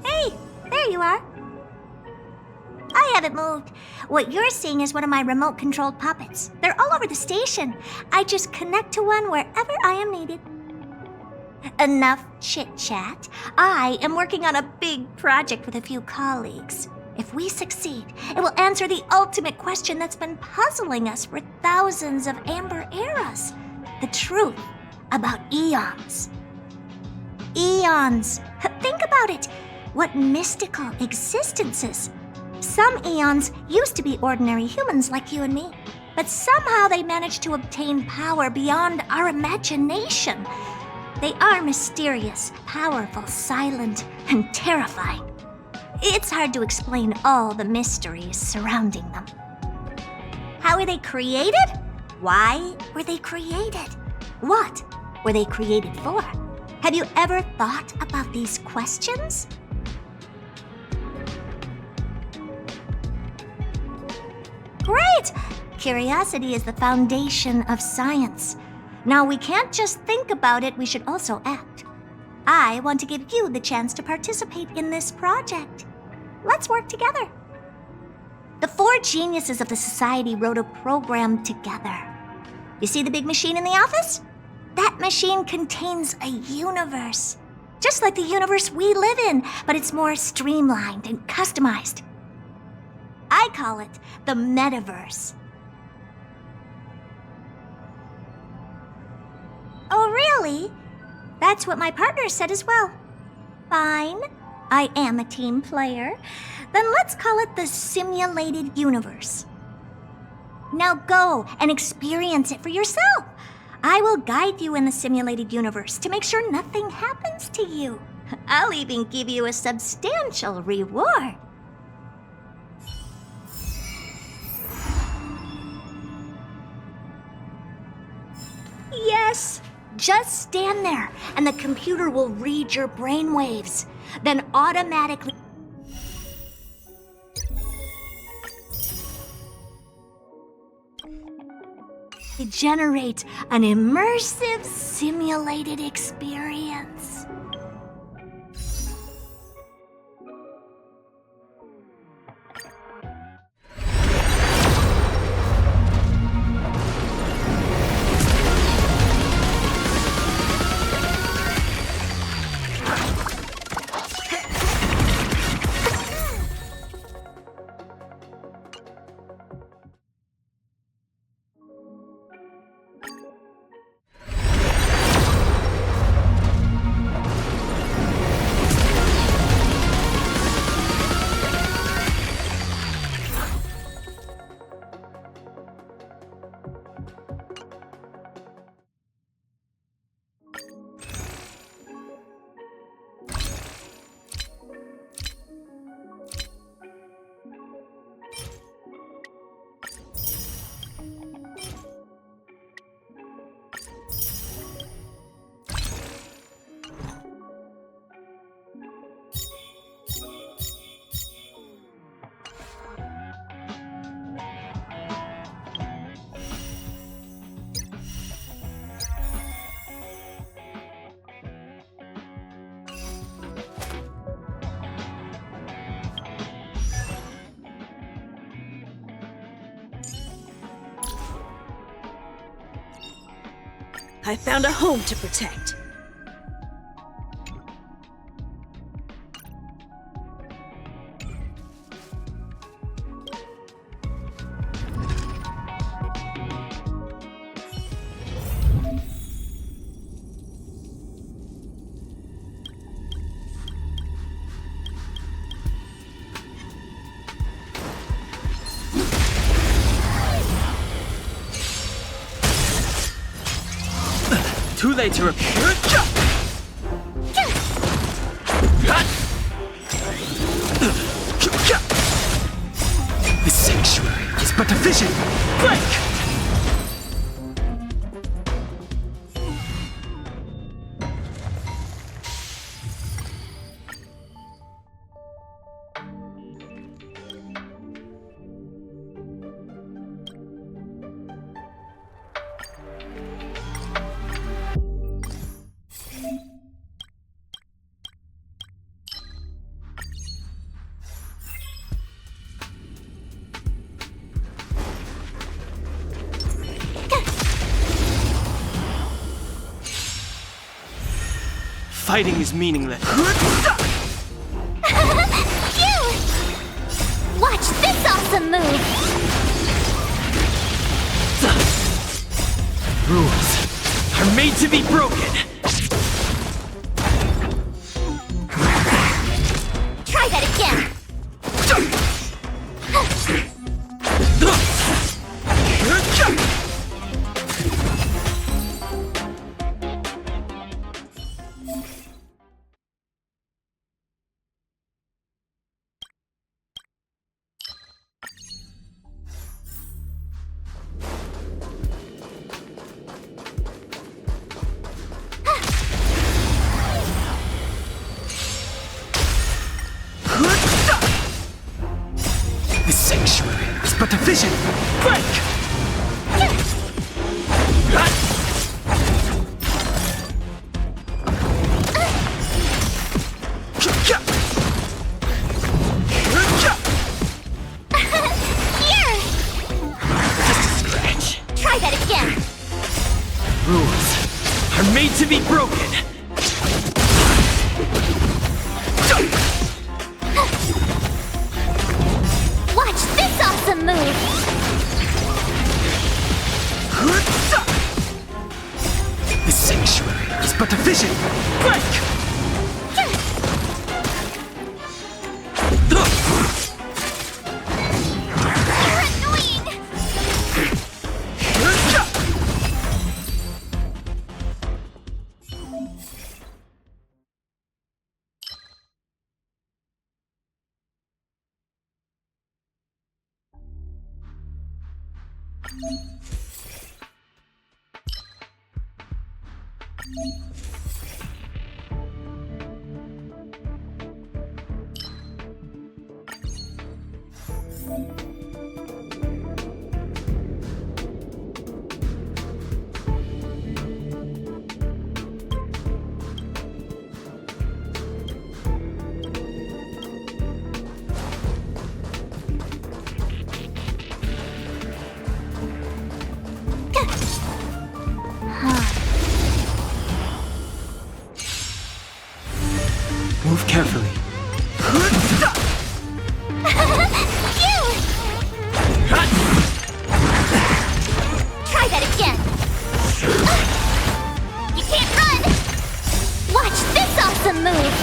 Hey, there you are. I haven't moved. What you're seeing is one of my remote-controlled puppets. They're all over the station. I just connect to one wherever I am needed. Enough chit-chat. I am working on a big project with a few colleagues. If we succeed, it will answer the ultimate question that's been puzzling us for thousands of amber eras. The truth about eons. Eons. Think about it. What mystical existences. Some eons used to be ordinary humans like you and me, but somehow they managed to obtain power beyond our imagination. They are mysterious, powerful, silent, and terrifying. It's hard to explain all the mysteries surrounding them. How were they created? Why were they created? What were they created for? Have you ever thought about these questions? Great! Curiosity is the foundation of science. Now, we can't just think about it, we should also act. I want to give you the chance to participate in this project. Let's work together. The 4 geniuses of the society wrote a program together. You see the big machine in the office? That machine contains a universe. Just like the universe we live in, but it's more streamlined and customized. I call it the metaverse. Oh, really? That's what my partner said as well. Fine, I am a team player. Then let's call it the simulated universe. Now go and experience it for yourself. I will guide you in the simulated universe to make sure nothing happens to you. I'll even give you a substantial reward. Yes, Just stand there, and the computer will read your brainwaves. Then automatically generate an immersive, simulated experience. I found a home to protect. Too late to repair. The sanctuary is but a vision. Break! Fighting is meaningless. Phew! Watch this awesome move! Rules are made to be broken. Try that again! The sanctuary is but a vision. Break! Here! Just a scratch. Try that again! Rules are made to be broken. Watch this awesome move! The sanctuary is but a vision. Break! You're annoying! Move carefully. Try that again. You can't run. Watch this awesome move.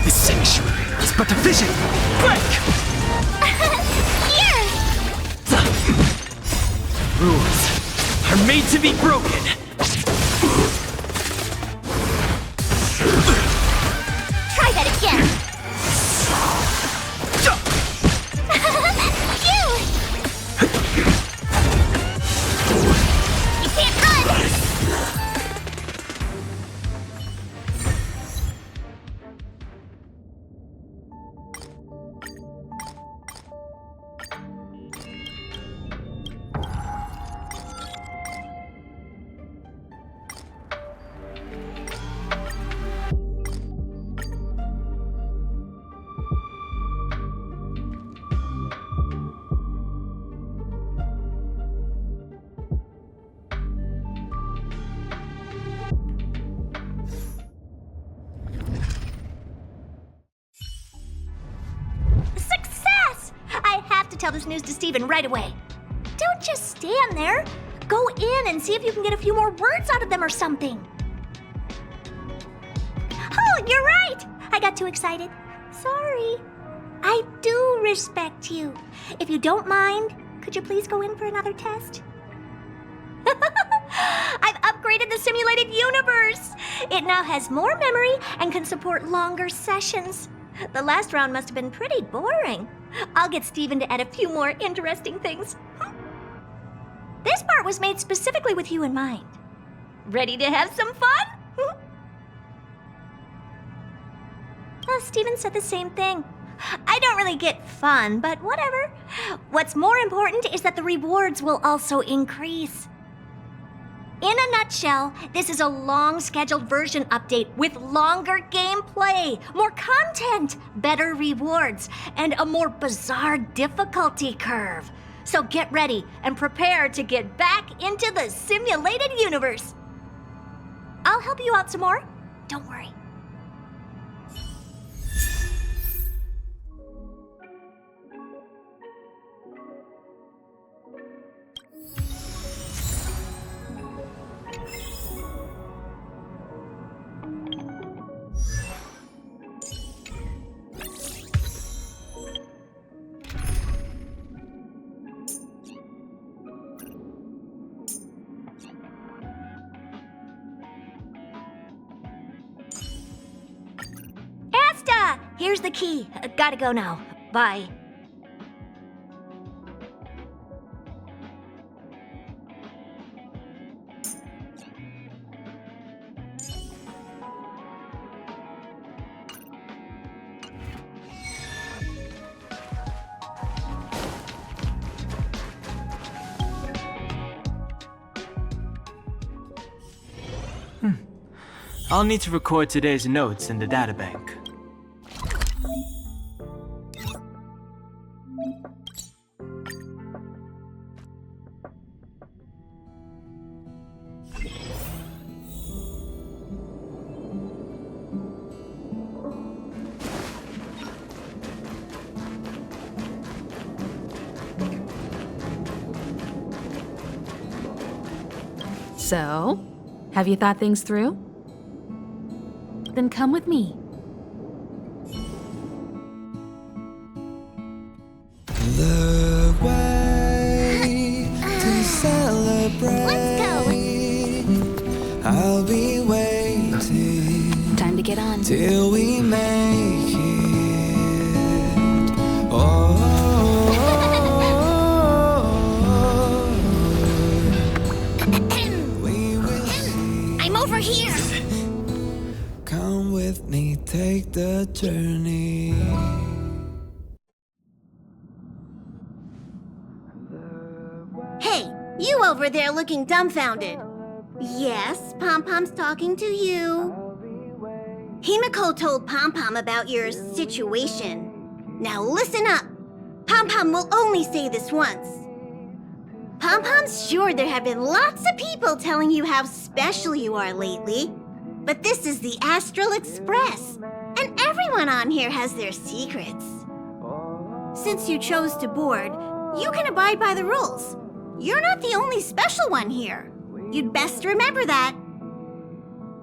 This sanctuary is but a vision. Break! Here. Rules are made to be broken. Try that again. You can't run. Success! I have to tell this news to Steven right away. Don't just stand there. Go in and see if you can get a few more words out of them or something. Oh, you're right! I got too excited. Sorry. I do respect you. If you don't mind, could you please go in for another test? I've upgraded the simulated universe. It now has more memory and can support longer sessions. The last round must have been pretty boring. I'll get Steven to add a few more interesting things. This part was made specifically with you in mind. Ready to have some fun? Well, Steven said the same thing. I don't really get fun, but whatever. What's more important is that the rewards will also increase. In a nutshell, this is a long-scheduled version update with longer gameplay, more content, better rewards, and a more bizarre difficulty curve. So get ready and prepare to get back into the simulated universe. I'll help you out some more. Don't worry. Here's the key. Gotta go now. Bye. I'll need to record today's notes in the databank. So, have you thought things through? Then come with me. The way to celebrate. Let's go. I'll be waiting. Time to get on. Till we make it. Oh, We will see. I'm over here. Come with me, take the journey. Hey, you over there looking dumbfounded. Yes, Pom-Pom's talking to you. Himiko told Pom-Pom about your situation. Now listen up. Pom-Pom will only say this once. Pom-Pom's sure there have been lots of people telling you how special you are lately. But this is the Astral Express, and everyone on here has their secrets. Since you chose to board, you can abide by the rules. You're not the only special one here. You'd best remember that.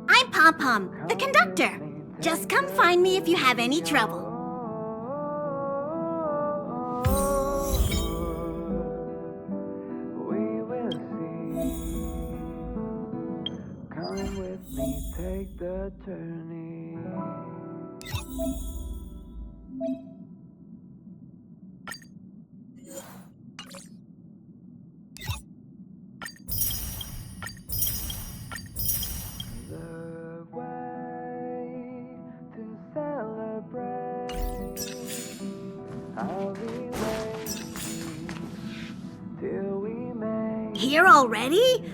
I'm Pom-Pom, the conductor. Just come find me if you have any trouble. We will see. Come with me, take the journey. The way to celebrate. I'll be waiting till we make. Here already?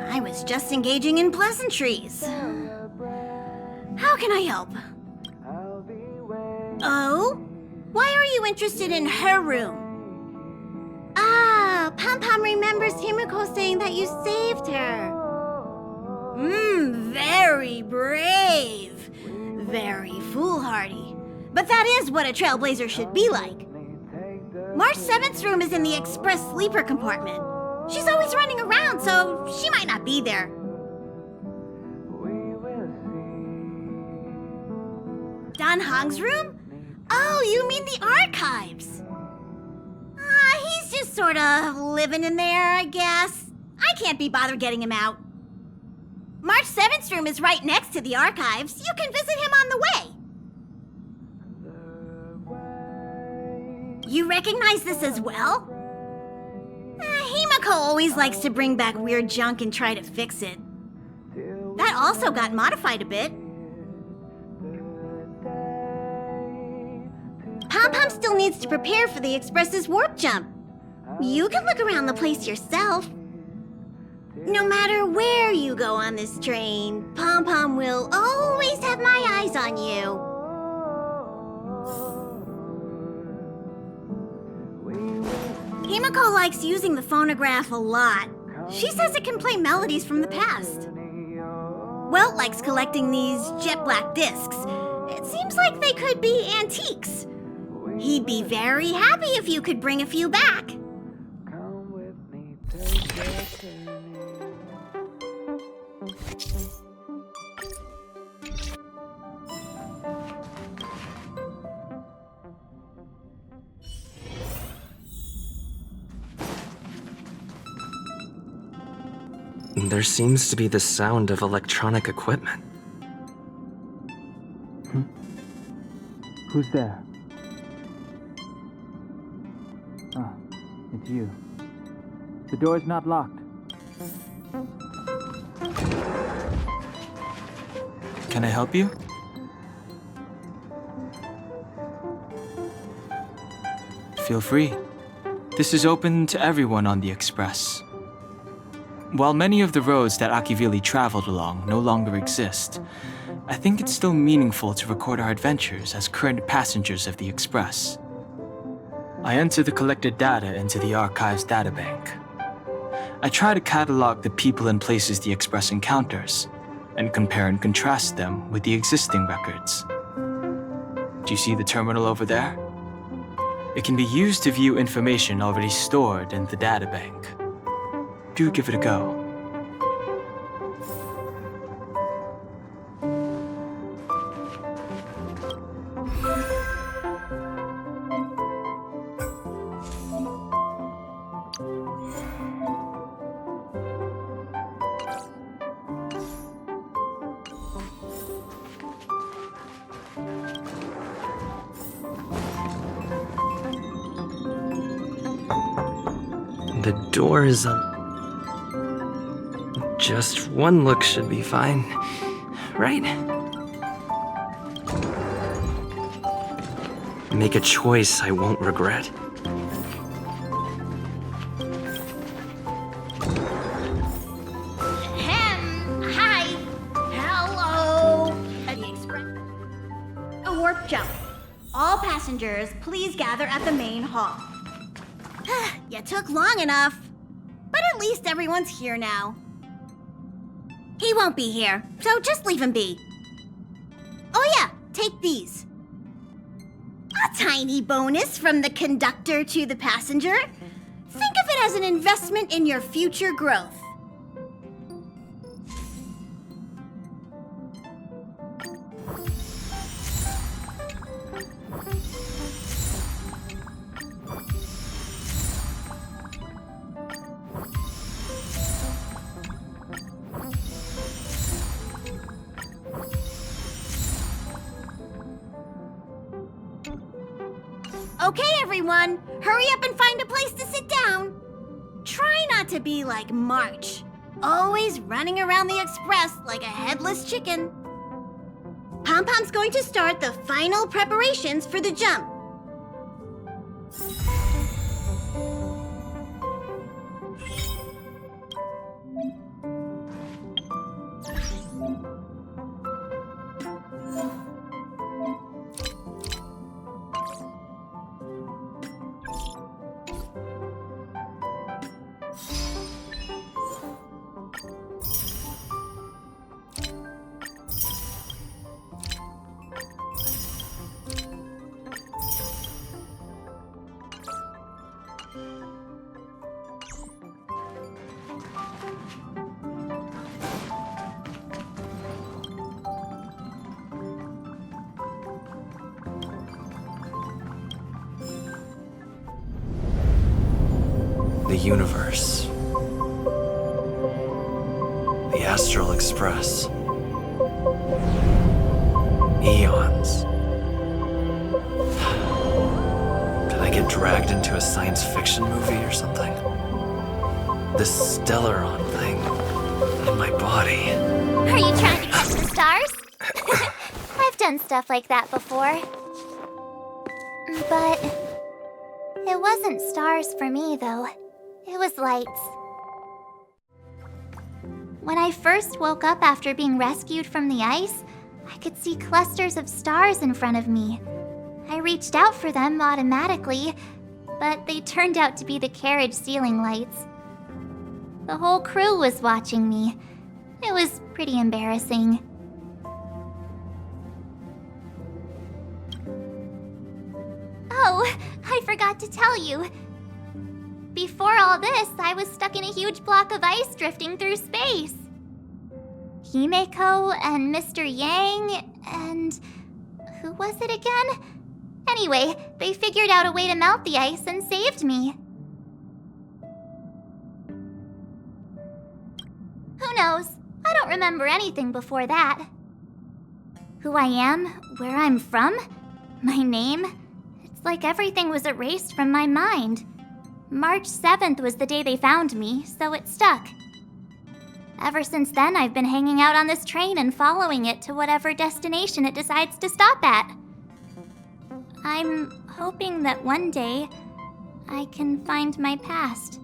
I was just engaging in pleasantries. How can I help? Oh? Why are you interested in her room? Ah, Pom-Pom remembers Himiko saying that you saved her. Very brave. Very foolhardy. But that is what a Trailblazer should be like. March 7th's room is in the express sleeper compartment. She's always running around, so she might not be there. Dan Hong's room? Oh, you mean the archives. He's just sort of living in there, I guess. I can't be bothered getting him out. March 7th's room is right next to the archives. You can visit him on the way. You recognize this as well? Himiko always likes to bring back weird junk and try to fix it. That also got modified a bit. Pom-Pom still needs to prepare for the Express's warp jump. You can look around the place yourself. No matter where you go on this train, Pom-Pom will always have my eyes on you. Himiko likes using the phonograph a lot. She says it can play melodies from the past. Welt likes collecting these jet black discs. It seems like they could be antiques. He'd be very happy if you could bring a few back. Come with me, take the journey. There seems to be the sound of electronic equipment. Who's there? Oh, it's you. The door's not locked. Can I help you? Feel free. This is open to everyone on the Express. While many of the roads that Akivili traveled along no longer exist, I think it's still meaningful to record our adventures as current passengers of the Express. I enter the collected data into the Archives databank. I try to catalog the people and places the Express encounters, and compare and contrast them with the existing records. Do you see the terminal over there? It can be used to view information already stored in the databank. Do give it a go. The door is Just one look should be fine, right? Make a choice I won't regret. Hi! Hello! The express. A warp jump. All passengers, please gather at the main hall. You took long enough. But at least everyone's here now. He won't be here, so just leave him be. Oh yeah, take these. A tiny bonus from the conductor to the passenger. Think of it as an investment in your future growth. Okay, everyone, hurry up and find a place to sit down. Try not to be like March, always running around the express like a headless chicken. Pom-Pom's going to start the final preparations for the jump. The universe. The Astral Express. Eons. Did I get dragged into a science fiction movie or something? This Stellaron thing in my body. Are you trying to catch the stars? I've done stuff like that before. But it wasn't stars for me, though. It was lights. When I first woke up after being rescued from the ice, I could see clusters of stars in front of me. I reached out for them automatically, but they turned out to be the carriage ceiling lights. The whole crew was watching me. It was pretty embarrassing. Oh, I forgot to tell you. Before all this, I was stuck in a huge block of ice drifting through space. Himeko and Mr. Yang and... who was it again? Anyway, they figured out a way to melt the ice and saved me. Who knows? I don't remember anything before that. Who I am, where I'm from, my name, it's like everything was erased from my mind. March 7th was the day they found me, so it stuck. Ever since then, I've been hanging out on this train and following it to whatever destination it decides to stop at. I'm hoping that one day I can find my past.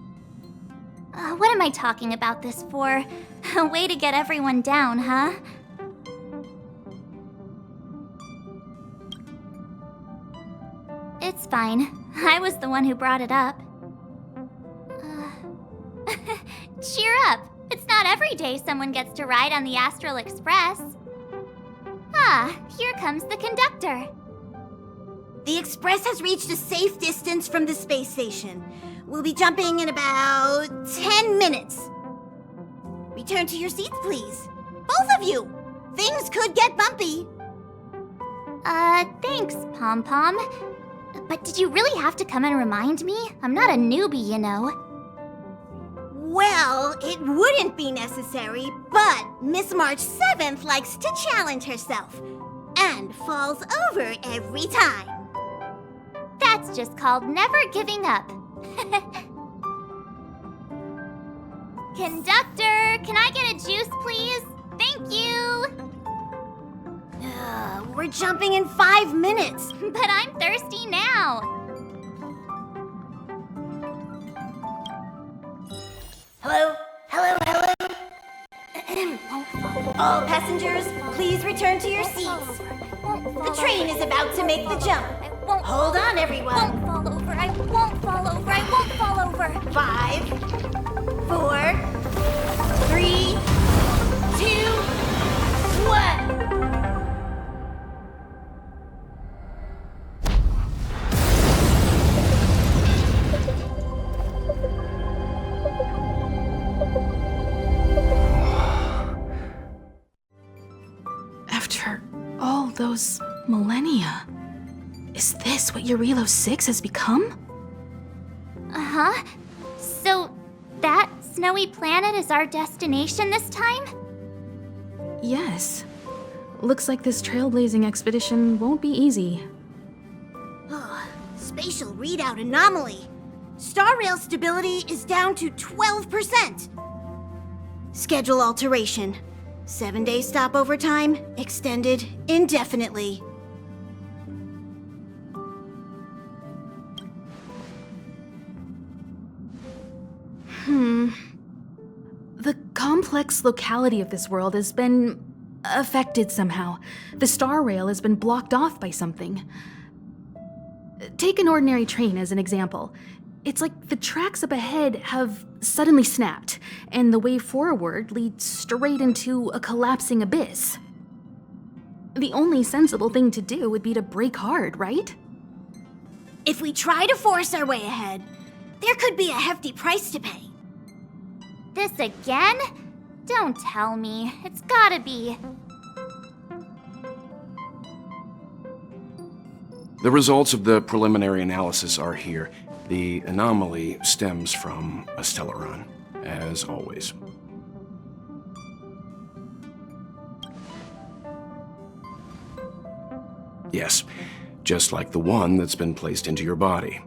What am I talking about this for? A way to get everyone down, huh? It's fine. I was the one who brought it up. Cheer up! It's not every day someone gets to ride on the Astral Express. Ah, here comes the conductor. The Express has reached a safe distance from the space station. We'll be jumping in about 10 minutes. Return to your seats, please. Both of you! Things could get bumpy. Thanks, Pom-Pom. But did you really have to come and remind me? I'm not a newbie, you know. Well, it wouldn't be necessary, but Miss March 7th likes to challenge herself and falls over every time. That's just called never giving up. Conductor, can I get a juice, please? Thank you! We're jumping in 5 minutes. But I'm thirsty now. Hello? Hello, hello? All passengers, please return to your seats. The train is about to make the jump. Hold on, everyone. I won't fall over. I won't fall over. I won't fall over. 5, 4, 3, 2, 1. After all those millennia, is this what Eurilo 6 has become? Uh-huh. So, that snowy planet is our destination this time? Yes. Looks like this trailblazing expedition won't be easy. Spatial readout anomaly. Star rail stability is down to 12%. Schedule alteration. 7-day stopover time extended indefinitely. The complex locality of this world has been affected somehow. The star rail has been blocked off by something. Take an ordinary train as an example. It's like the tracks up ahead have suddenly snapped, and the way forward leads straight into a collapsing abyss. The only sensible thing to do would be to brake hard, right? If we try to force our way ahead, there could be a hefty price to pay. This again? Don't tell me. It's gotta be. The results of the preliminary analysis are here. The anomaly stems from a Stellaron, as always. Yes, just like the one that's been placed into your body.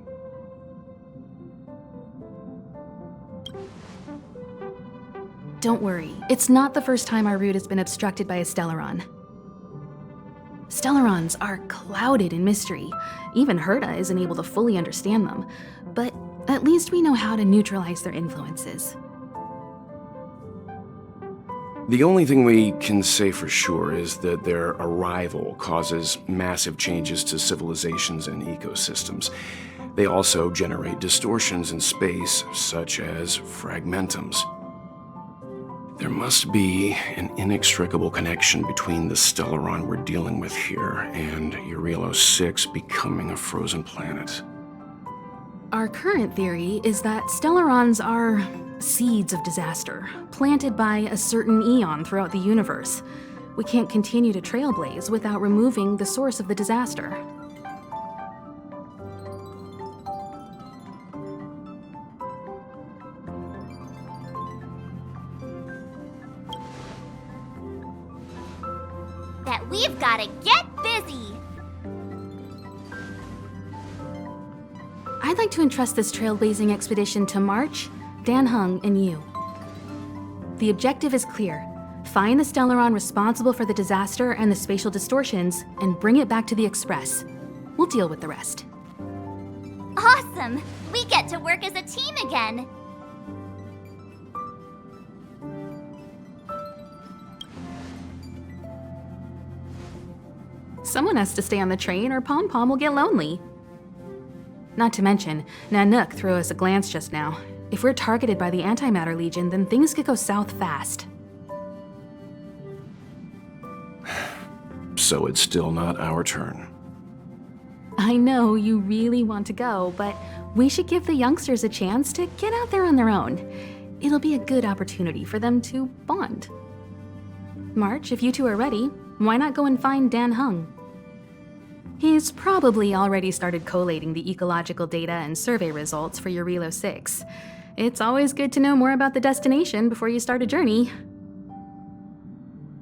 Don't worry, it's not the first time our route has been obstructed by a Stellaron. Stellarons are clouded in mystery. Even Herta isn't able to fully understand them, but at least we know how to neutralize their influences. The only thing we can say for sure is that their arrival causes massive changes to civilizations and ecosystems. They also generate distortions in space, such as fragmentums. There must be an inextricable connection between the Stellaron we're dealing with here and Eurilo 6 becoming a frozen planet. Our current theory is that Stellarons are seeds of disaster, planted by a certain eon throughout the universe. We can't continue to trailblaze without removing the source of the disaster. That we've gotta get busy! I'd like to entrust this trailblazing expedition to March, Dan Hung, and you. The objective is clear. Find the Stellaron responsible for the disaster and the spatial distortions, and bring it back to the Express. We'll deal with the rest. Awesome! We get to work as a team again! Someone has to stay on the train or Pom Pom will get lonely. Not to mention, Nanook threw us a glance just now. If we're targeted by the Antimatter Legion, then things could go south fast. So it's still not our turn. I know you really want to go, but we should give the youngsters a chance to get out there on their own. It'll be a good opportunity for them to bond. March, if you two are ready, why not go and find Dan Hung? He's probably already started collating the ecological data and survey results for Eurilo 6. It's always good to know more about the destination before you start a journey.